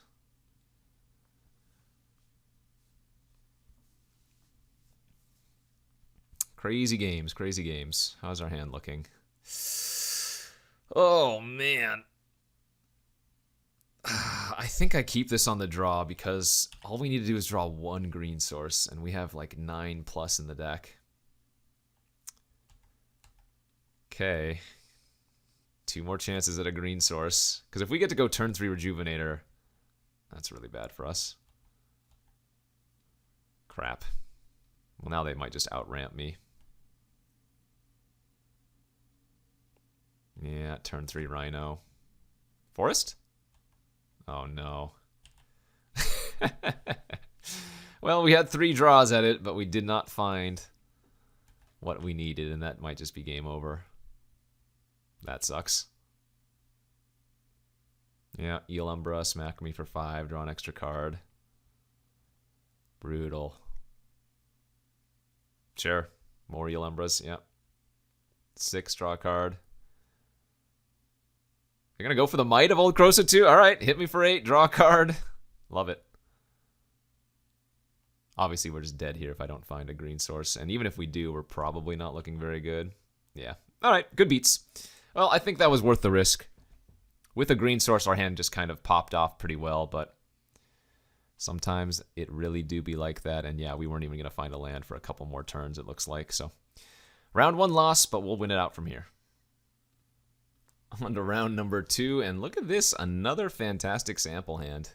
Crazy games, crazy games. How's our hand looking? Oh, man. I think I keep this on the draw because all we need to do is draw 1 green source, and we have like 9+ in the deck. Okay. 2 more chances at a green source. Because if we get to go turn 3 Rejuvenator, that's really bad for us. Crap. Well, now they might just outramp me. Yeah, turn 3 Rhino. Forest? Oh, no. Well, we had 3 draws at it, but we did not find what we needed, and that might just be game over. That sucks. Yeah, Eel Umbra, smack me for 5, draw an extra card. Brutal. Sure. More Eel Umbras, yeah. 6, draw a card. You're going to go for the Might of Old Krosa too? All right, hit me for 8, draw a card. Love it. Obviously, we're just dead here if I don't find a green source. And even if we do, we're probably not looking very good. Yeah. All right, good beats. Well, I think that was worth the risk. With a green source, our hand just kind of popped off pretty well, but sometimes it really do be like that. And yeah, we weren't even going to find a land for a couple more turns, it looks like. So round 1 loss, but we'll win it out from here. On to round number 2, and look at this, another fantastic sample hand.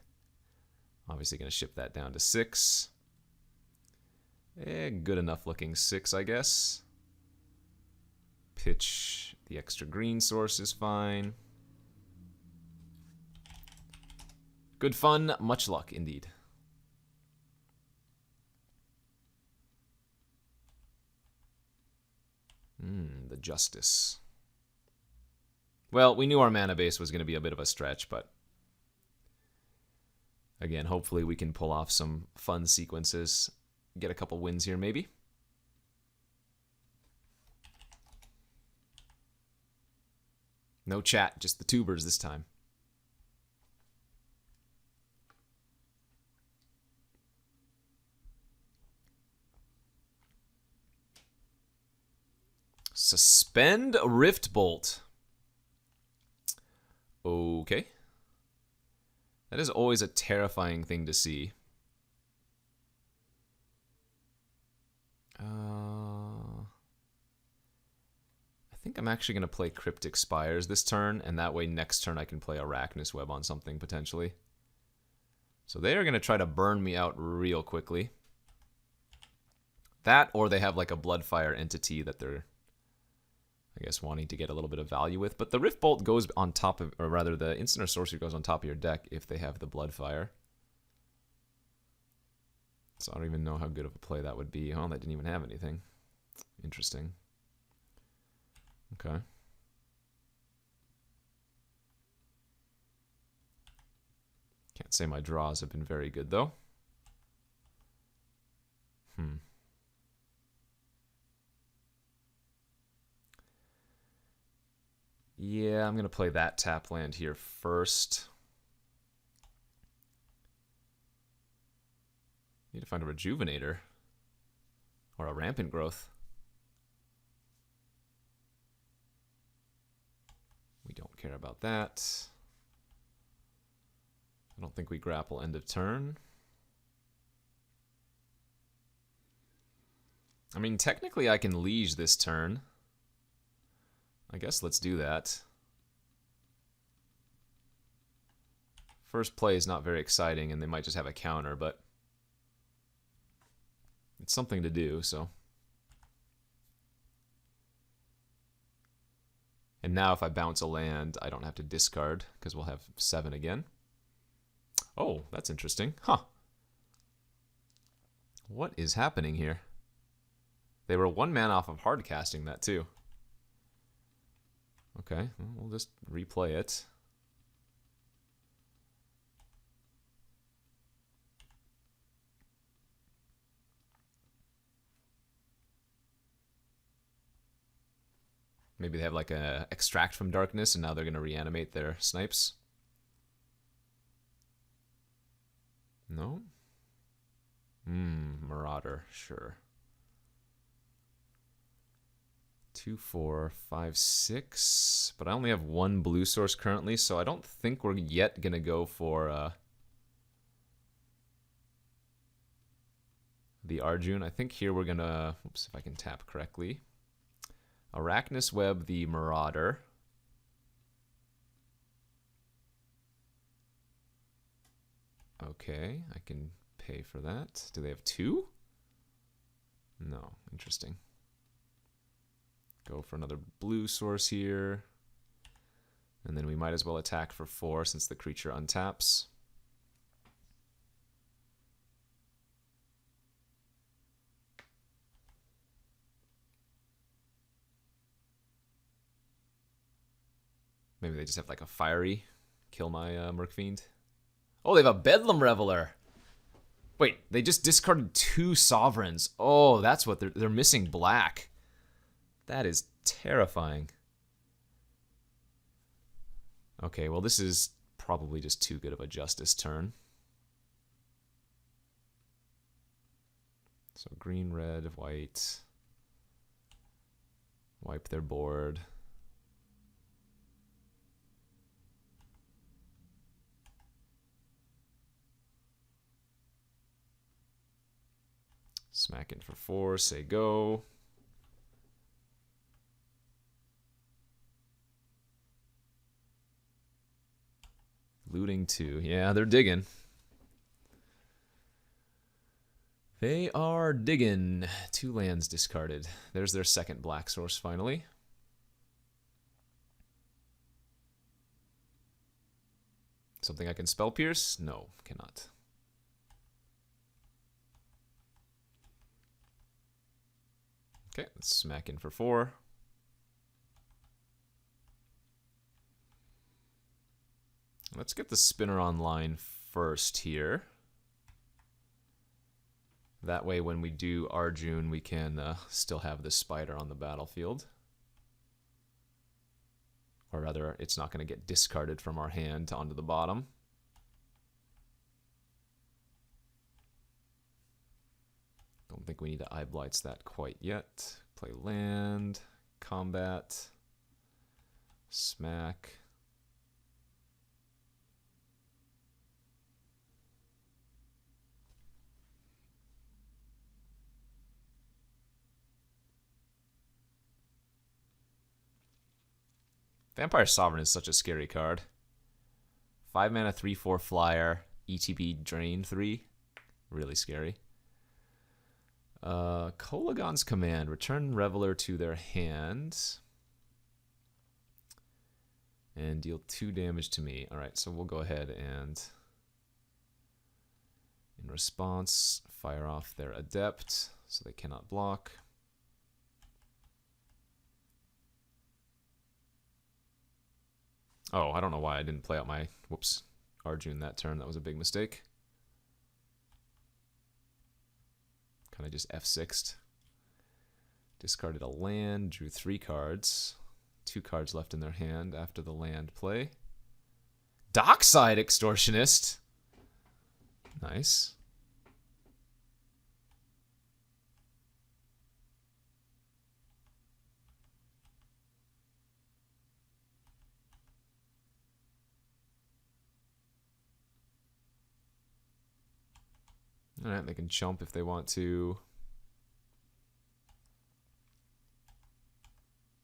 Obviously going to ship that down to 6. Good enough looking 6, I guess. Pitch the extra green source is fine. Good fun, much luck indeed. The Justice. Well, we knew our mana base was going to be a bit of a stretch, but again, hopefully we can pull off some fun sequences, get a couple wins here maybe. No chat, just the tubers this time. Suspend Rift Bolt. Okay. That is always a terrifying thing to see. I think I'm actually going to play Cryptic Spires this turn, and that way next turn I can play Arachnus Web on something potentially. So they are going to try to burn me out real quickly. That, or they have like a Bloodfire entity that they're, I guess, wanting to get a little bit of value with. But the Rift Bolt goes on top of, or rather the instant or sorcery goes on top of your deck if they have the Bloodfire. So I don't even know how good of a play that would be. Oh, that didn't even have anything. Interesting. Okay. Can't say my draws have been very good, though. Yeah, I'm going to play that tap land here first. Need to find a Rejuvenator. Or a Rampant Growth. We don't care about that. I don't think we grapple end of turn. I mean, technically I can liege this turn. I guess let's do that. First play is not very exciting, and they might just have a counter, but it's something to do, so. And now if I bounce a land, I don't have to discard, because we'll have 7 again. Oh, that's interesting. Huh. What is happening here? They were 1 mana off of hard casting that, too. Okay, well, we'll just replay it. Maybe they have like a extract from darkness and now they're going to reanimate their snipes. No? Marauder, sure. 2, 4, 5, 6. But I only have 1 blue source currently, so I don't think we're yet going to go for the Arjun. I think here we're going to, oops, if I can tap correctly. Arachnus Web, the Marauder. Okay, I can pay for that. Do they have 2? No, interesting. Go for another blue source here. And then we might as well attack for 4 since the creature untaps. Maybe they just have like a fiery, kill my Mercfiend. Oh, they have a Bedlam Reveler. Wait, they just discarded 2 sovereigns. Oh, that's what they're missing black. That is terrifying. Okay, well this is probably just too good of a justice turn. So green, red, white. Wipe their board. Smack in for 4, say go. Looting 2. Yeah, they're digging. They are digging. 2 lands discarded. There's their second black source finally. Something I can spell pierce? No, cannot. Okay, let's smack in for 4. Let's get the spinner online first here. That way when we do Arjun, we can still have the spider on the battlefield. Or rather, it's not going to get discarded from our hand onto the bottom. Don't think we need to Eye Blights that quite yet. Play land, combat, smack. Vampire Sovereign is such a scary card. 5 mana, 3/4 flyer, ETB drain 3. Really scary. Kolagon's Command. Return Reveler to their hand. And deal 2 damage to me. Alright, so we'll go ahead and in response, fire off their Adept so they cannot block. Oh, I don't know why I didn't play out my, whoops, Arjun that turn. That was a big mistake. Kind of just F6'd. Discarded a land, drew 3 cards. 2 cards left in their hand after the land play. Dockside Extortionist. Nice. Alright, they can chump if they want to.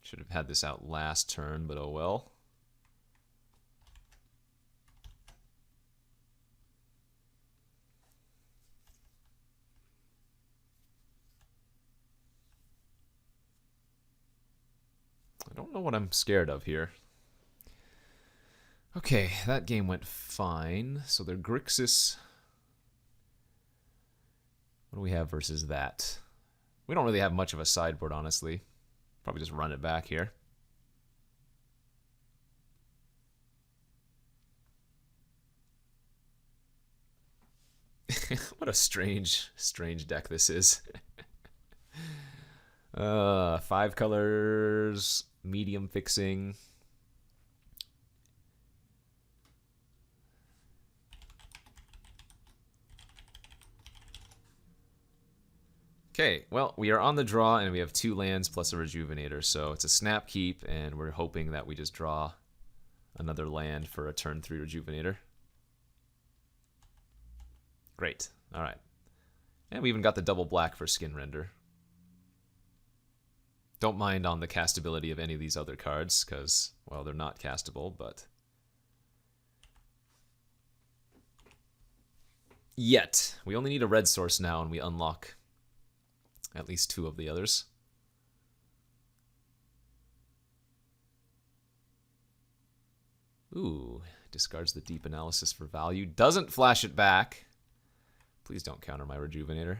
Should have had this out last turn, but oh well. I don't know what I'm scared of here. Okay, that game went fine. So their Grixis. What do we have versus that? We don't really have much of a sideboard, honestly. Probably just run it back here. What a strange deck this is. 5 colors, medium fixing. Okay, well, we are on the draw, and we have 2 lands plus a Rejuvenator, so it's a snap keep, and we're hoping that we just draw another land for a turn 3 Rejuvenator. Great, alright. And we even got the double black for Skin Render. Don't mind on the castability of any of these other cards, because, well, they're not castable, but... Yet. We only need a red source now, and we unlock at least 2 of the others. Ooh, discards the deep analysis for value. Doesn't flash it back. Please don't counter my Rejuvenator.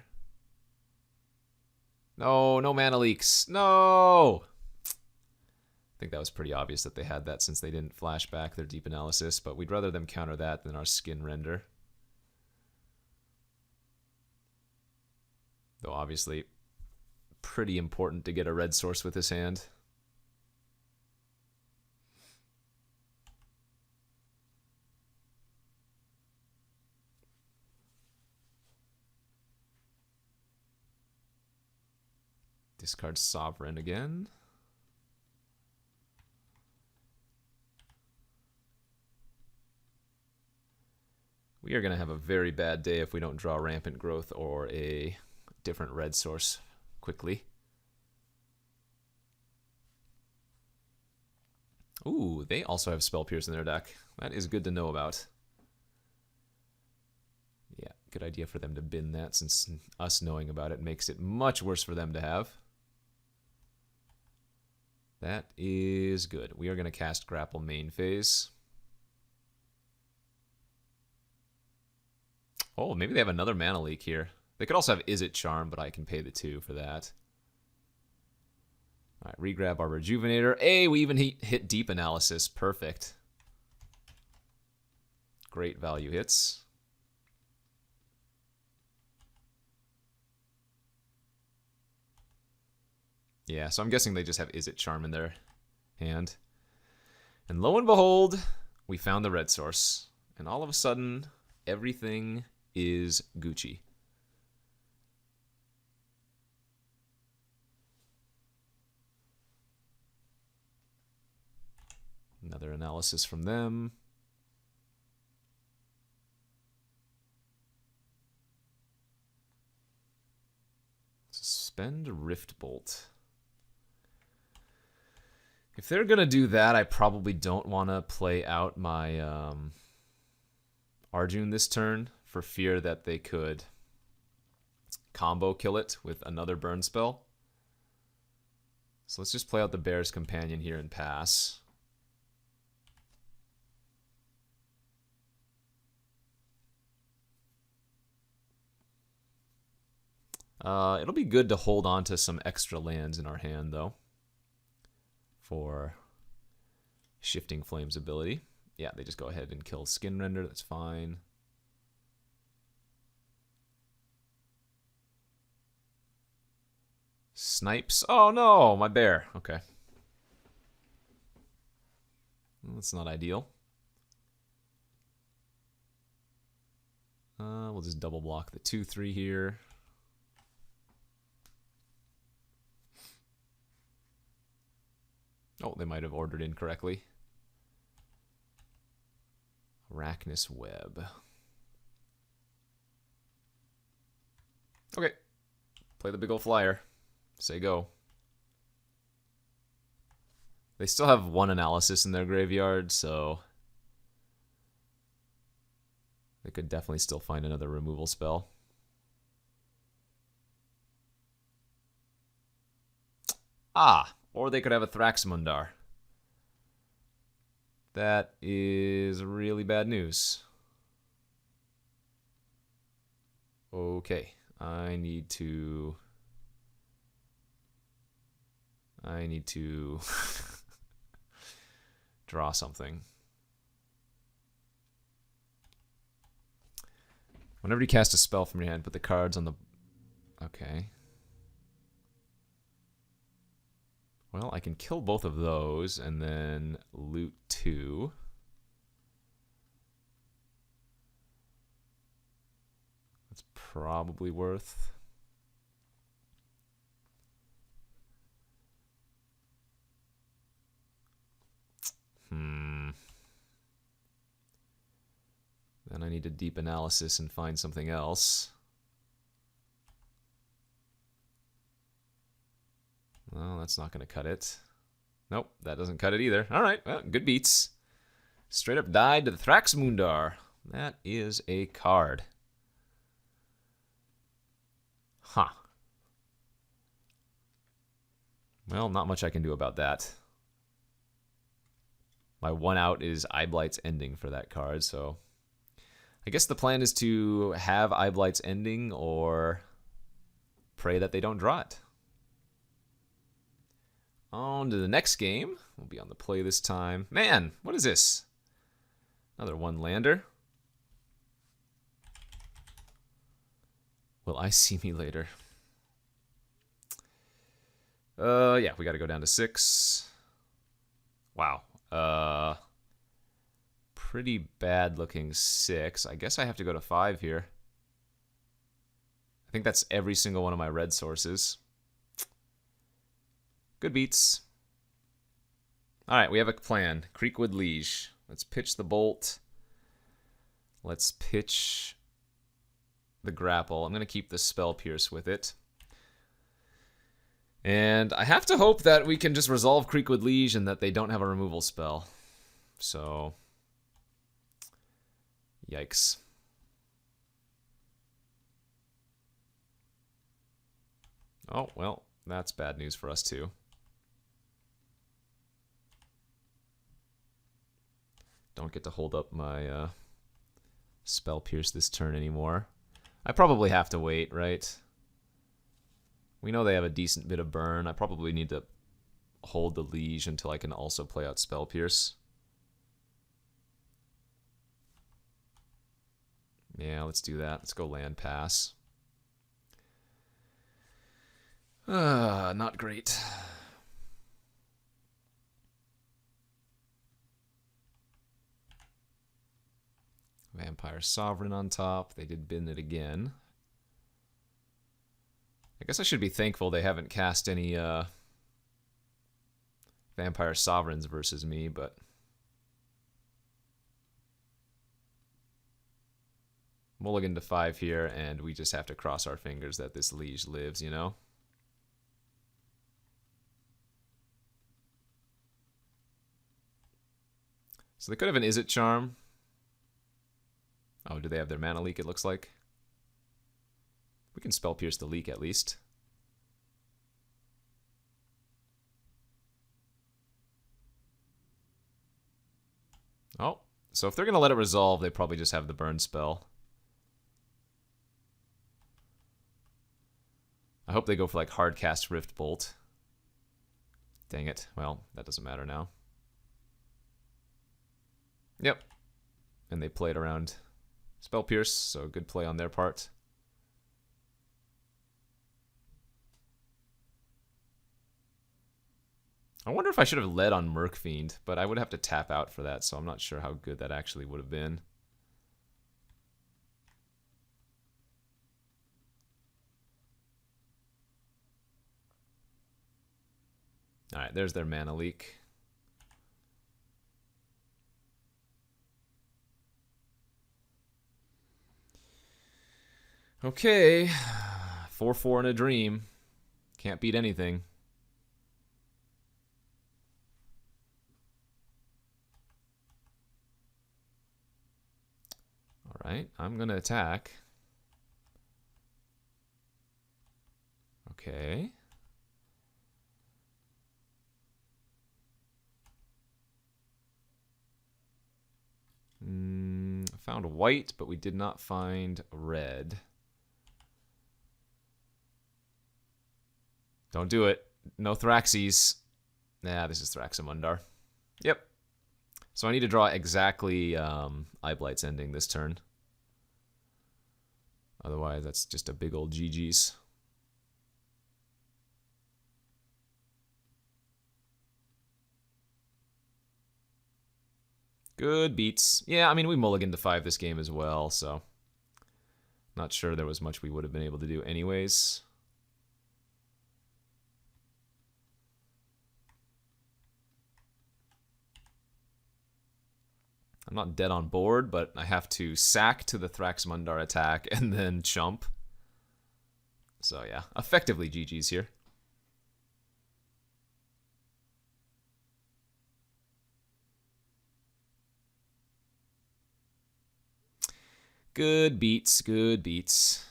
No, no mana leaks. No! I think that was pretty obvious that they had that since they didn't flash back their deep analysis, but we'd rather them counter that than our Skin Render. Though obviously pretty important to get a red source with his hand. Discard Sovereign again. We are going to have a very bad day if we don't draw Rampant Growth or a different red source quickly. Ooh, they also have Spell Pierce in their deck. That is good to know about. Yeah, good idea for them to bin that, since us knowing about it makes it much worse for them to have. That is good. We are going to cast Grapple main phase. Oh, maybe they have another mana leak here. They could also have Is It Charm, but I can pay the 2 for that. Alright, regrab our Rejuvenator. Hey, we even hit Deep Analysis. Perfect. Great value hits. Yeah, so I'm guessing they just have Is It Charm in their hand. And lo and behold, we found the red source. And all of a sudden, everything is Gucci. Another analysis from them. Suspend Rift Bolt. If they're going to do that, I probably don't want to play out my Arjun this turn for fear that they could combo kill it with another burn spell. So let's just play out the Bear's Companion here and pass. It'll be good to hold on to some extra lands in our hand, though, for Shifting Flames ability. Yeah, they just go ahead and kill Skin Render. That's fine. Snipes. Oh, no, my bear. Okay. Well, that's not ideal. We'll just double block the 2/3 here. Oh, they might have ordered incorrectly. Arachnus Web. Okay. Play the big old flyer. Say go. They still have one analysis in their graveyard, so they could definitely still find another removal spell. Ah, or they could have a Thraxmundar. That is really bad news. Okay, I need to draw something. Whenever you cast a spell from your hand, put the cards on the... Okay. Well, I can kill both of those and then loot 2. That's probably worth... Then I need a deep analysis and find something else. Well, that's not going to cut it. Nope, that doesn't cut it either. All right, well, good beats. Straight up died to the Thraxmundar. That is a card. Huh. Well, not much I can do about that. My one out is Eyeblight's Ending for that card, so... I guess the plan is to have Eyeblight's Ending or pray that they don't draw it. On to the next game. We'll be on the play this time. Man, what is this? Another one-lander. Will I see me later? Yeah, we got to go down to 6. Wow. Pretty bad looking 6. I guess I have to go to 5 here. I think that's every single one of my red sources. Good beats. All right, we have a plan. Creekwood Liege. Let's pitch the bolt. Let's pitch the grapple. I'm going to keep the Spell Pierce with it. And I have to hope that we can just resolve Creekwood Liege and that they don't have a removal spell. So... Yikes. Oh, well, that's bad news for us too. Don't get to hold up my Spell Pierce this turn anymore. I probably have to wait, right? We know they have a decent bit of burn. I probably need to hold the Liege until I can also play out Spell Pierce. Yeah, let's do that. Let's go land pass. Not great. Vampire Sovereign on top. They did bin it again. I guess I should be thankful they haven't cast any Vampire Sovereigns versus me, but... Mulligan to 5 here, and we just have to cross our fingers that this Liege lives, you know? So they could have an Is It Charm. Oh, do they have their mana leak, it looks like? We can Spell Pierce the leak at least. Oh, so if they're going to let it resolve, they probably just have the burn spell. I hope they go for like hard cast Rift Bolt. Dang it. Well, that doesn't matter now. Yep. And they played around Spell Pierce, so good play on their part. I wonder if I should have led on Merc Fiend, but I would have to tap out for that, so I'm not sure how good that actually would have been. Alright, there's their mana leak. Okay, 4-4 in a dream. Can't beat anything. All right, I'm going to attack. Okay. Found white, but we did not find red. Don't do it. No Thraxes. Nah, this is Thraxamundar. Yep. So I need to draw exactly Eyeblight's ending this turn. Otherwise, that's just a big old GG's. Good beats. Yeah, I mean, we mulliganed to 5 this game as well, so not sure there was much we would have been able to do anyways. I'm not dead on board, but I have to sack to the Thraxamundar attack and then chump. So yeah, effectively GG's here. Good beats, good beats.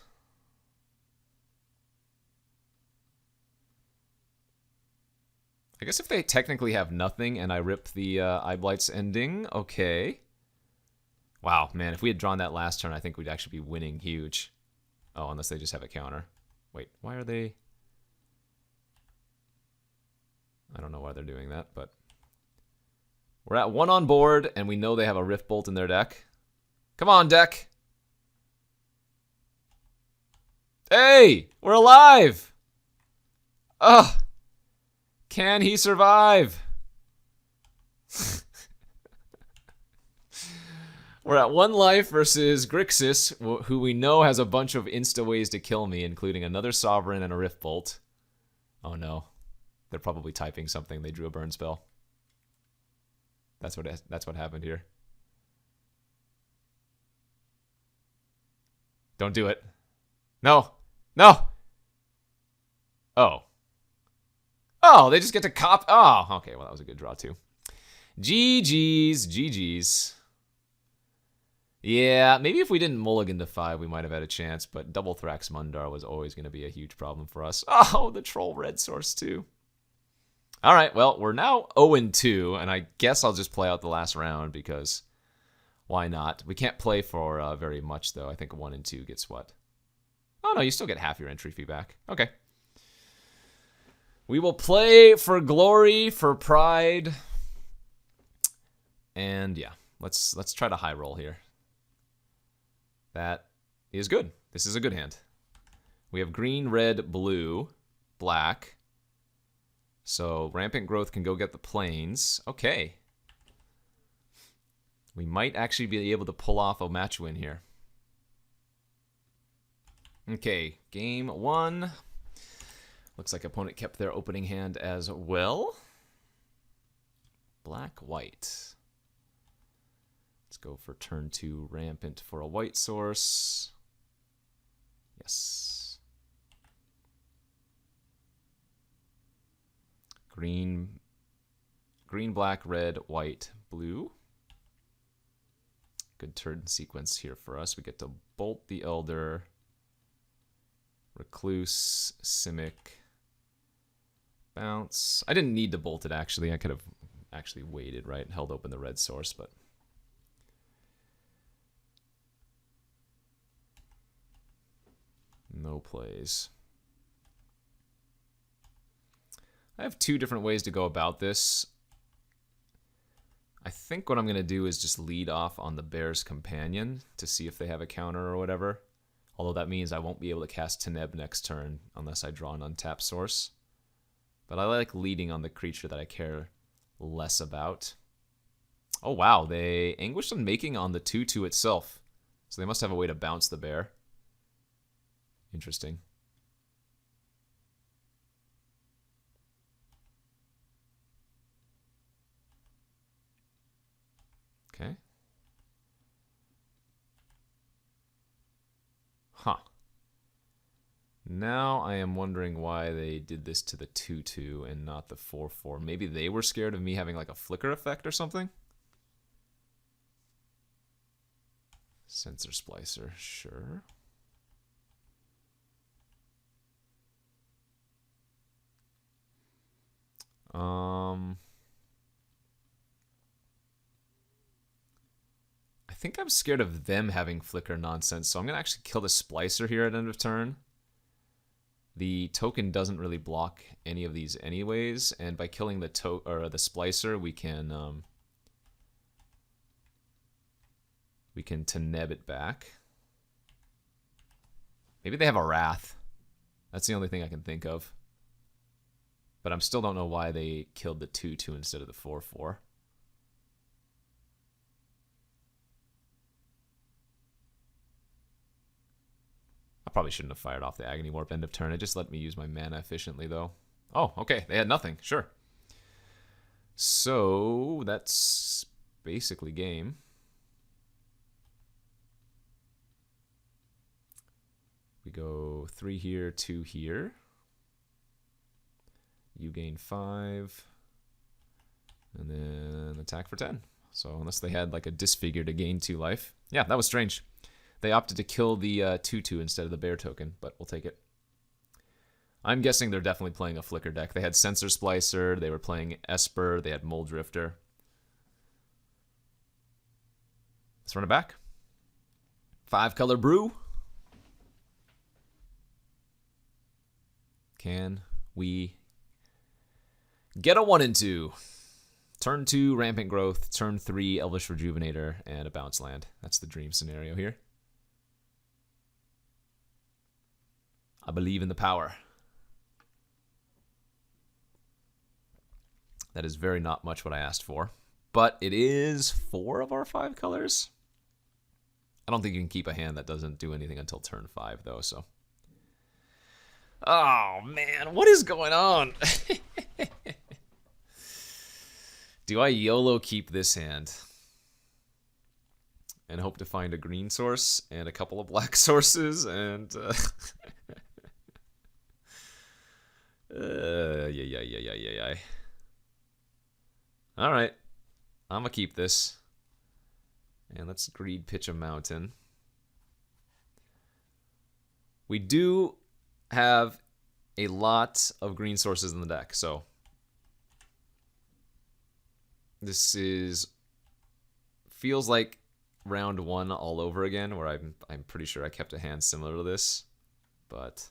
I guess if they technically have nothing and I rip the Eyeblight's ending, okay. Wow, man, if we had drawn that last turn, I think we'd actually be winning huge. Oh, unless they just have a counter. Wait, why are they... I don't know why they're doing that, but... We're at 1 on board, and we know they have a Rift Bolt in their deck. Come on, deck! Hey! We're alive! Ugh! Can he survive? We're at 1 life versus Grixis, who we know has a bunch of insta ways to kill me, including another Sovereign and a Rift Bolt. Oh no. They're probably typing something. They drew a burn spell. That's what happened here. Don't do it. No. No! Oh. Oh, they just get to cop. Oh, okay. Well, that was a good draw, too. GG's. GG's. Yeah, maybe if we didn't mulligan to 5, we might have had a chance, but double Thraxamundar was always going to be a huge problem for us. Oh, the troll red source, too. All right, well, we're now 0-2, and I guess I'll just play out the last round because why not? We can't play for very much, though. I think 1 and 2 gets what? Oh, no, you still get half your entry fee back. Okay. We will play for glory, for pride. And yeah, let's try to high roll here. That is good. This is a good hand. We have green, red, blue, black. So Rampant Growth can go get the plains. Okay. We might actually be able to pull off a match win here. Okay, game 1. Looks like opponent kept their opening hand as well. Black, white. Let's go for turn 2 Rampant for a white source. Yes. Green, black, red, white, blue. Good turn sequence here for us. We get to Bolt the Elder, Recluse, Simic, Bounce. I didn't need to bolt it, actually. I could have actually waited, right? Held open the red source, but... no plays. I have 2 different ways to go about this. I think what I'm going to do is just lead off on the Bear's Companion to see if they have a counter or whatever. Although that means I won't be able to cast Teneb next turn unless I draw an untapped source. But I like leading on the creature that I care less about. Oh wow, they Anguished Unmaking on the 2/2 itself. So they must have a way to bounce the bear. Interesting. Okay. Huh. Now I am wondering why they did this to the 2-2 and not the 4-4. Maybe they were scared of me having like a flicker effect or something? Sensor splicer, sure. I think I'm scared of them having flicker nonsense, so I'm going to actually kill the splicer here at end of turn. The token doesn't really block any of these anyways, and by killing the splicer, we can Teneb it back. Maybe they have a Wrath. That's the only thing I can think of. But I still don't know why they killed the 2-2 instead of the 4-4. I probably shouldn't have fired off the Agony Warp end of turn. It just let me use my mana efficiently, though. Oh, okay. They had nothing. Sure. So that's basically game. We go 3 here, 2 here. You gain 5. And then attack for 10. So unless they had like a disfigure to gain 2 life. Yeah, that was strange. They opted to kill the 2-2 instead of the bear token, but we'll take it. I'm guessing they're definitely playing a flicker deck. They had Sensor Splicer, they were playing Esper, they had Mole Drifter. Let's run it back. 5-color brew. Can we get a 1 and 2? Turn 2, Rampant Growth. Turn 3, Elvish Rejuvenator, and a bounce land. That's the dream scenario here. I believe in the power. That is very not much what I asked for. But it is 4 of our 5 colors. I don't think you can keep a hand that doesn't do anything until turn 5, though, so. Oh, man, what is going on? Do I YOLO keep this hand? And hope to find a green source and a couple of black sources and... yeah. Alright. I'm gonna keep this. And let's greed pitch a mountain. We do have a lot of green sources in the deck, so this feels like round 1 all over again, where I'm pretty sure I kept a hand similar to this, but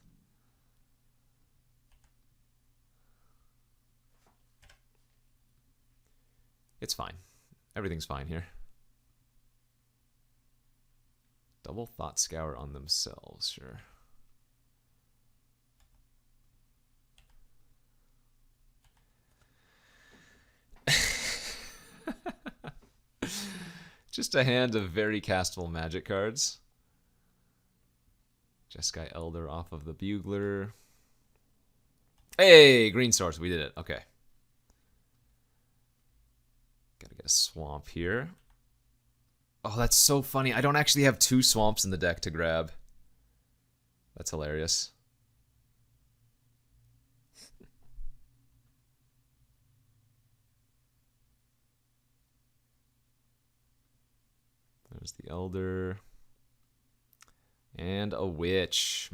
it's fine. Everything's fine here. Double Thought Scour on themselves, sure. Just a hand of very castable magic cards. Jeskai Elder off of the Bugler. Hey, green source, we did it. Okay. Gotta get a swamp here. Oh, that's so funny. I don't actually have 2 swamps in the deck to grab. That's hilarious. There's the Elder. And a Witch.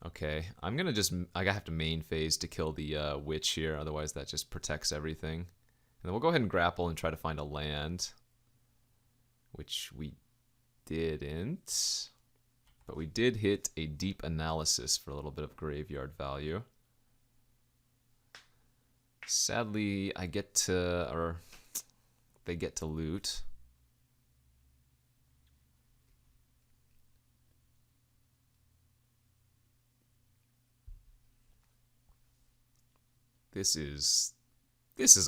Okay, I'm gonna I have to main phase to kill the Witch here, otherwise that just protects everything. And then we'll go ahead and grapple and try to find a land. Which we didn't. But we did hit a Deep Analysis for a little bit of graveyard value. Sadly, I get to, or they get to loot. This is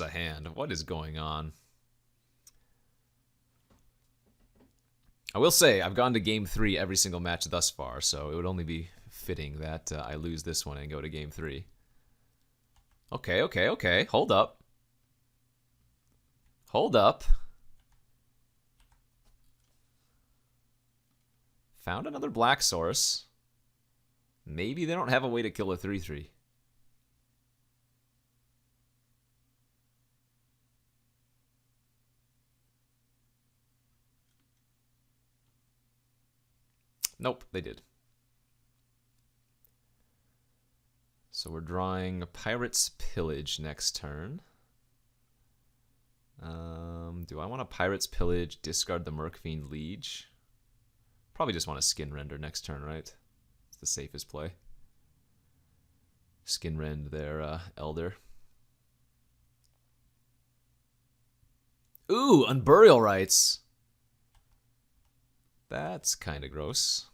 a hand. What is going on? I will say, I've gone to game 3 every single match thus far, so it would only be fitting that I lose this one and go to game 3. Okay. Hold up. Hold up. Found another black source. Maybe they don't have a way to kill a 3/3. Nope, they did. So we're drawing Pirate's Pillage next turn. Do I want a Pirate's Pillage, discard the Mercfiend Liege? Probably just want to Skin Render next turn, right? It's the safest play. Skin Rend their Elder. Ooh, Unburial Rites. That's kind of gross.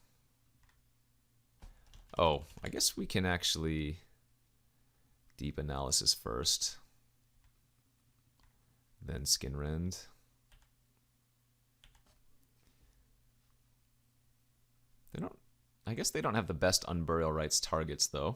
Oh, I guess we can actually Deep Analysis first. Then Skin Rend. They don't, I guess they don't have the best Unburial Rites targets though.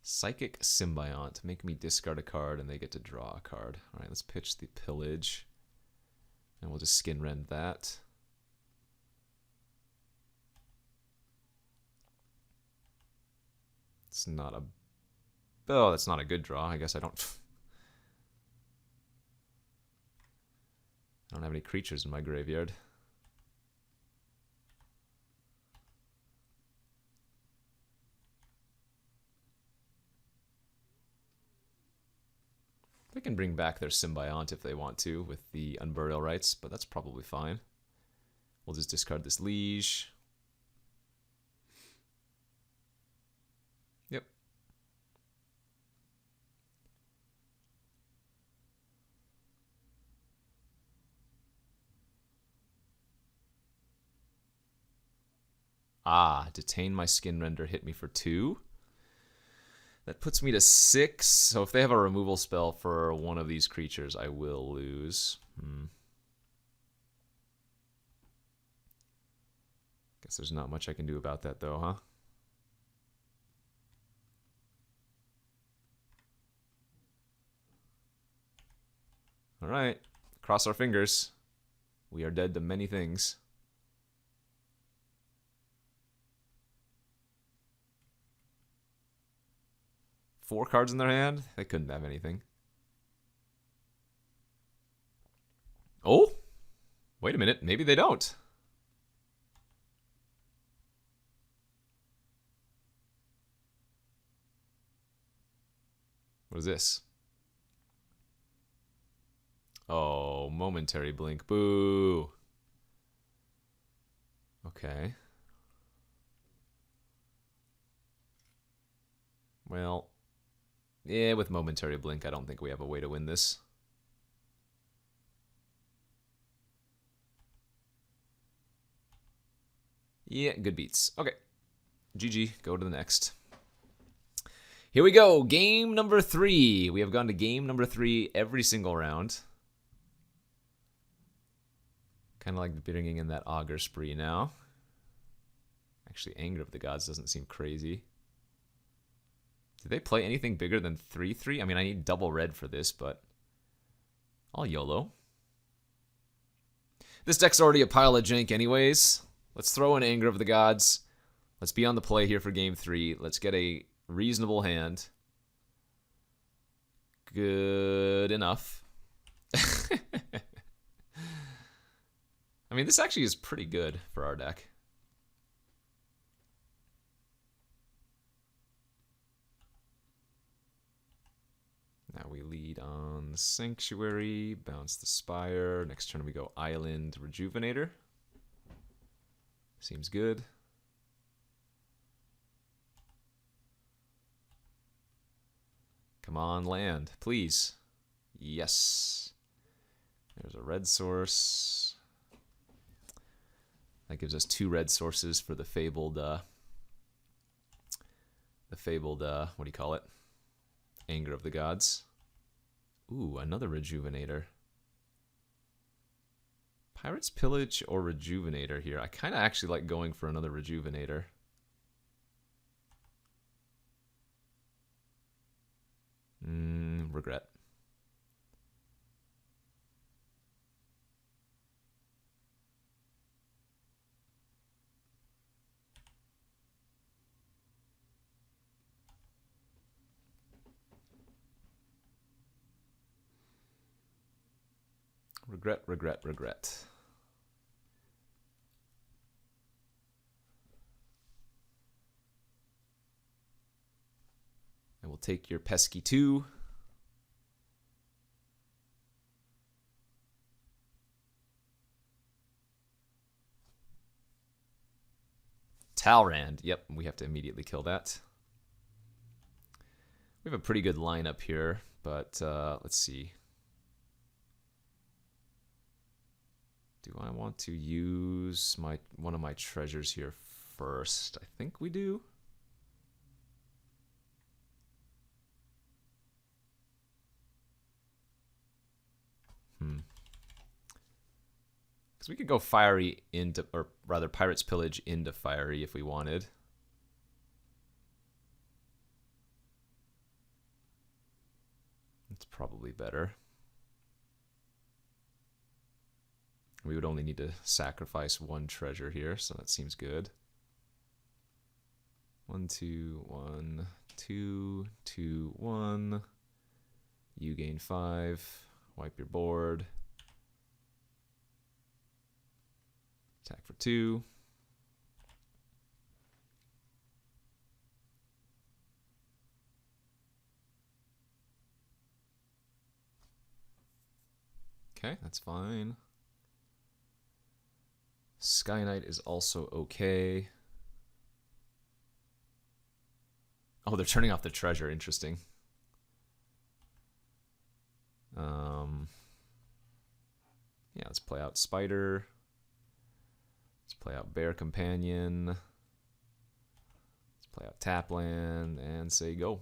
Psychic Symbiont. Make me discard a card and they get to draw a card. Alright, let's pitch the Pillage. And we'll just Skin Rend that. It's not a... Oh, that's not a good draw. I guess I don't... I don't have any creatures in my graveyard. They can bring back their Symbiont if they want to with the Unburial Rites, but that's probably fine. We'll just discard this Liege. Yep. Ah, detain my Skin Render, hit me for 2. That puts me to 6. So if they have a removal spell for one of these creatures, I will lose. Guess there's not much I can do about that though, huh? Alright. Cross our fingers. We are dead to many things. Four cards in their hand? They couldn't have anything. Oh? Wait a minute. Maybe they don't. What is this? Oh, Momentary Blink. Boo. Okay. Well... yeah, with Momentary Blink, I don't think we have a way to win this. Yeah, good beats. Okay. GG. Go to the next. Here we go. Game number 3. We have gone to game number 3 every single round. Kind of like bringing in that Augur Spree now. Actually, Anger of the Gods doesn't seem crazy. Did they play anything bigger than 3/3? I mean, I need double red for this, but I'll YOLO. This deck's already a pile of jank anyways. Let's throw in Anger of the Gods. Let's be on the play here for game 3. Let's get a reasonable hand. Good enough. I mean, this actually is pretty good for our deck. Now we lead on the Sanctuary, bounce the Spire. Next turn we go Island Rejuvenator. Seems good. Come on, land, please. Yes. There's a red source. That gives us 2 red sources for the fabled, what do you call it? Anger of the Gods. Ooh, another Rejuvenator. Pirate's Pillage or Rejuvenator here? I kind of actually like going for another Rejuvenator. Regret. Regret, regret, regret. I will take your pesky 2. Talrand. Yep, we have to immediately kill that. We have a pretty good lineup here, but let's see. Do I want to use one of my treasures here first? I think we do. Because we could go fiery into, or rather Pirate's Pillage into fiery if we wanted. It's probably better. We would only need to sacrifice 1 treasure here, so that seems good. 1, 2, 1, 2, 2, 1. You gain 5. Wipe your board. Attack for 2. Okay, that's fine. Sky Knight is also okay. Oh, they're turning off the treasure. Interesting. Yeah, let's play out Spider. Let's play out Bear Companion. Let's play out Tapland and say go.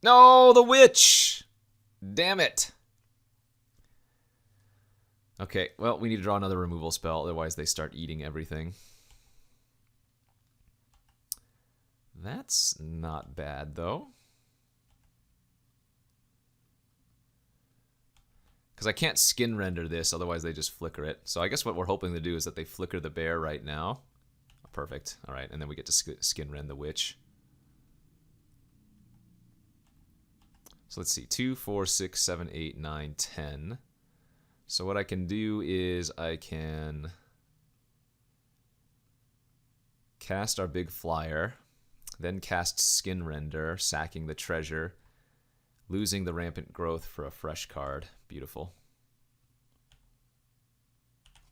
No, the witch! Damn it. Okay, well, we need to draw another removal spell, otherwise they start eating everything. That's not bad, though. Because I can't skin render this, otherwise they just flicker it. So I guess what we're hoping to do is that they flicker the bear right now. Perfect. All right, and then we get to skin rend the witch. So let's see, 2, 4, 6, 7, 8, 9, 10. So what I can do is I can cast our big flyer, then cast Skin Render, sacking the treasure, losing the Rampant Growth for a fresh card. Beautiful.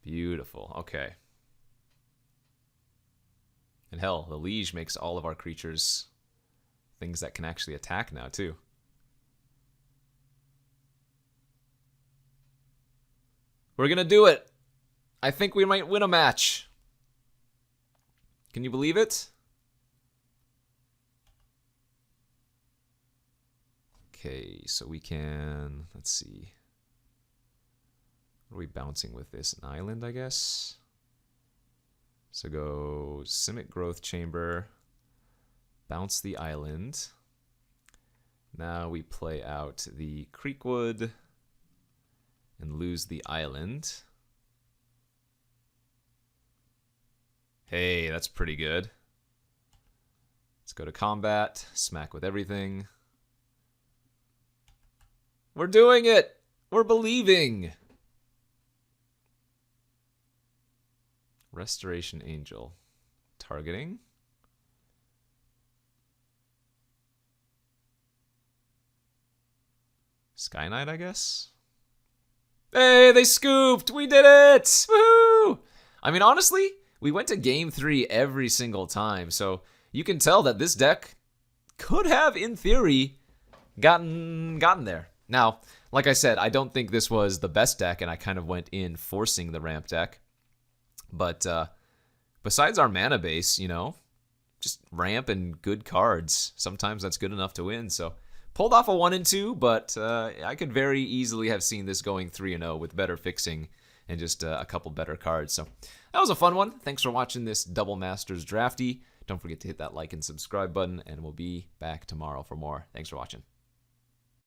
Beautiful. Okay. And hell, the Liege makes all of our creatures things that can actually attack now, too. We're gonna do it. I think we might win a match. Can you believe it? Okay, so we can, let's see. What are we bouncing with this? An island, I guess? So go Simic Growth Chamber, bounce the island. Now we play out the Creekwood and lose the island. Hey, that's pretty good. Let's go to combat, smack with everything. We're doing it! We're believing! Restoration Angel. Targeting. Sky Knight, I guess? Hey, they scooped! We did it! Woohoo! I mean, honestly, we went to game 3 every single time, so you can tell that this deck could have, in theory, gotten there. Now, like I said, I don't think this was the best deck, and I kind of went in forcing the ramp deck. But besides our mana base, you know, just ramp and good cards. Sometimes that's good enough to win, so pulled off a 1 and 2, but I could very easily have seen this going 3 and 0 with better fixing and just a couple better cards. So that was a fun one. Thanks for watching this Double Masters Drafty. Don't forget to hit that like and subscribe button, and we'll be back tomorrow for more. Thanks for watching.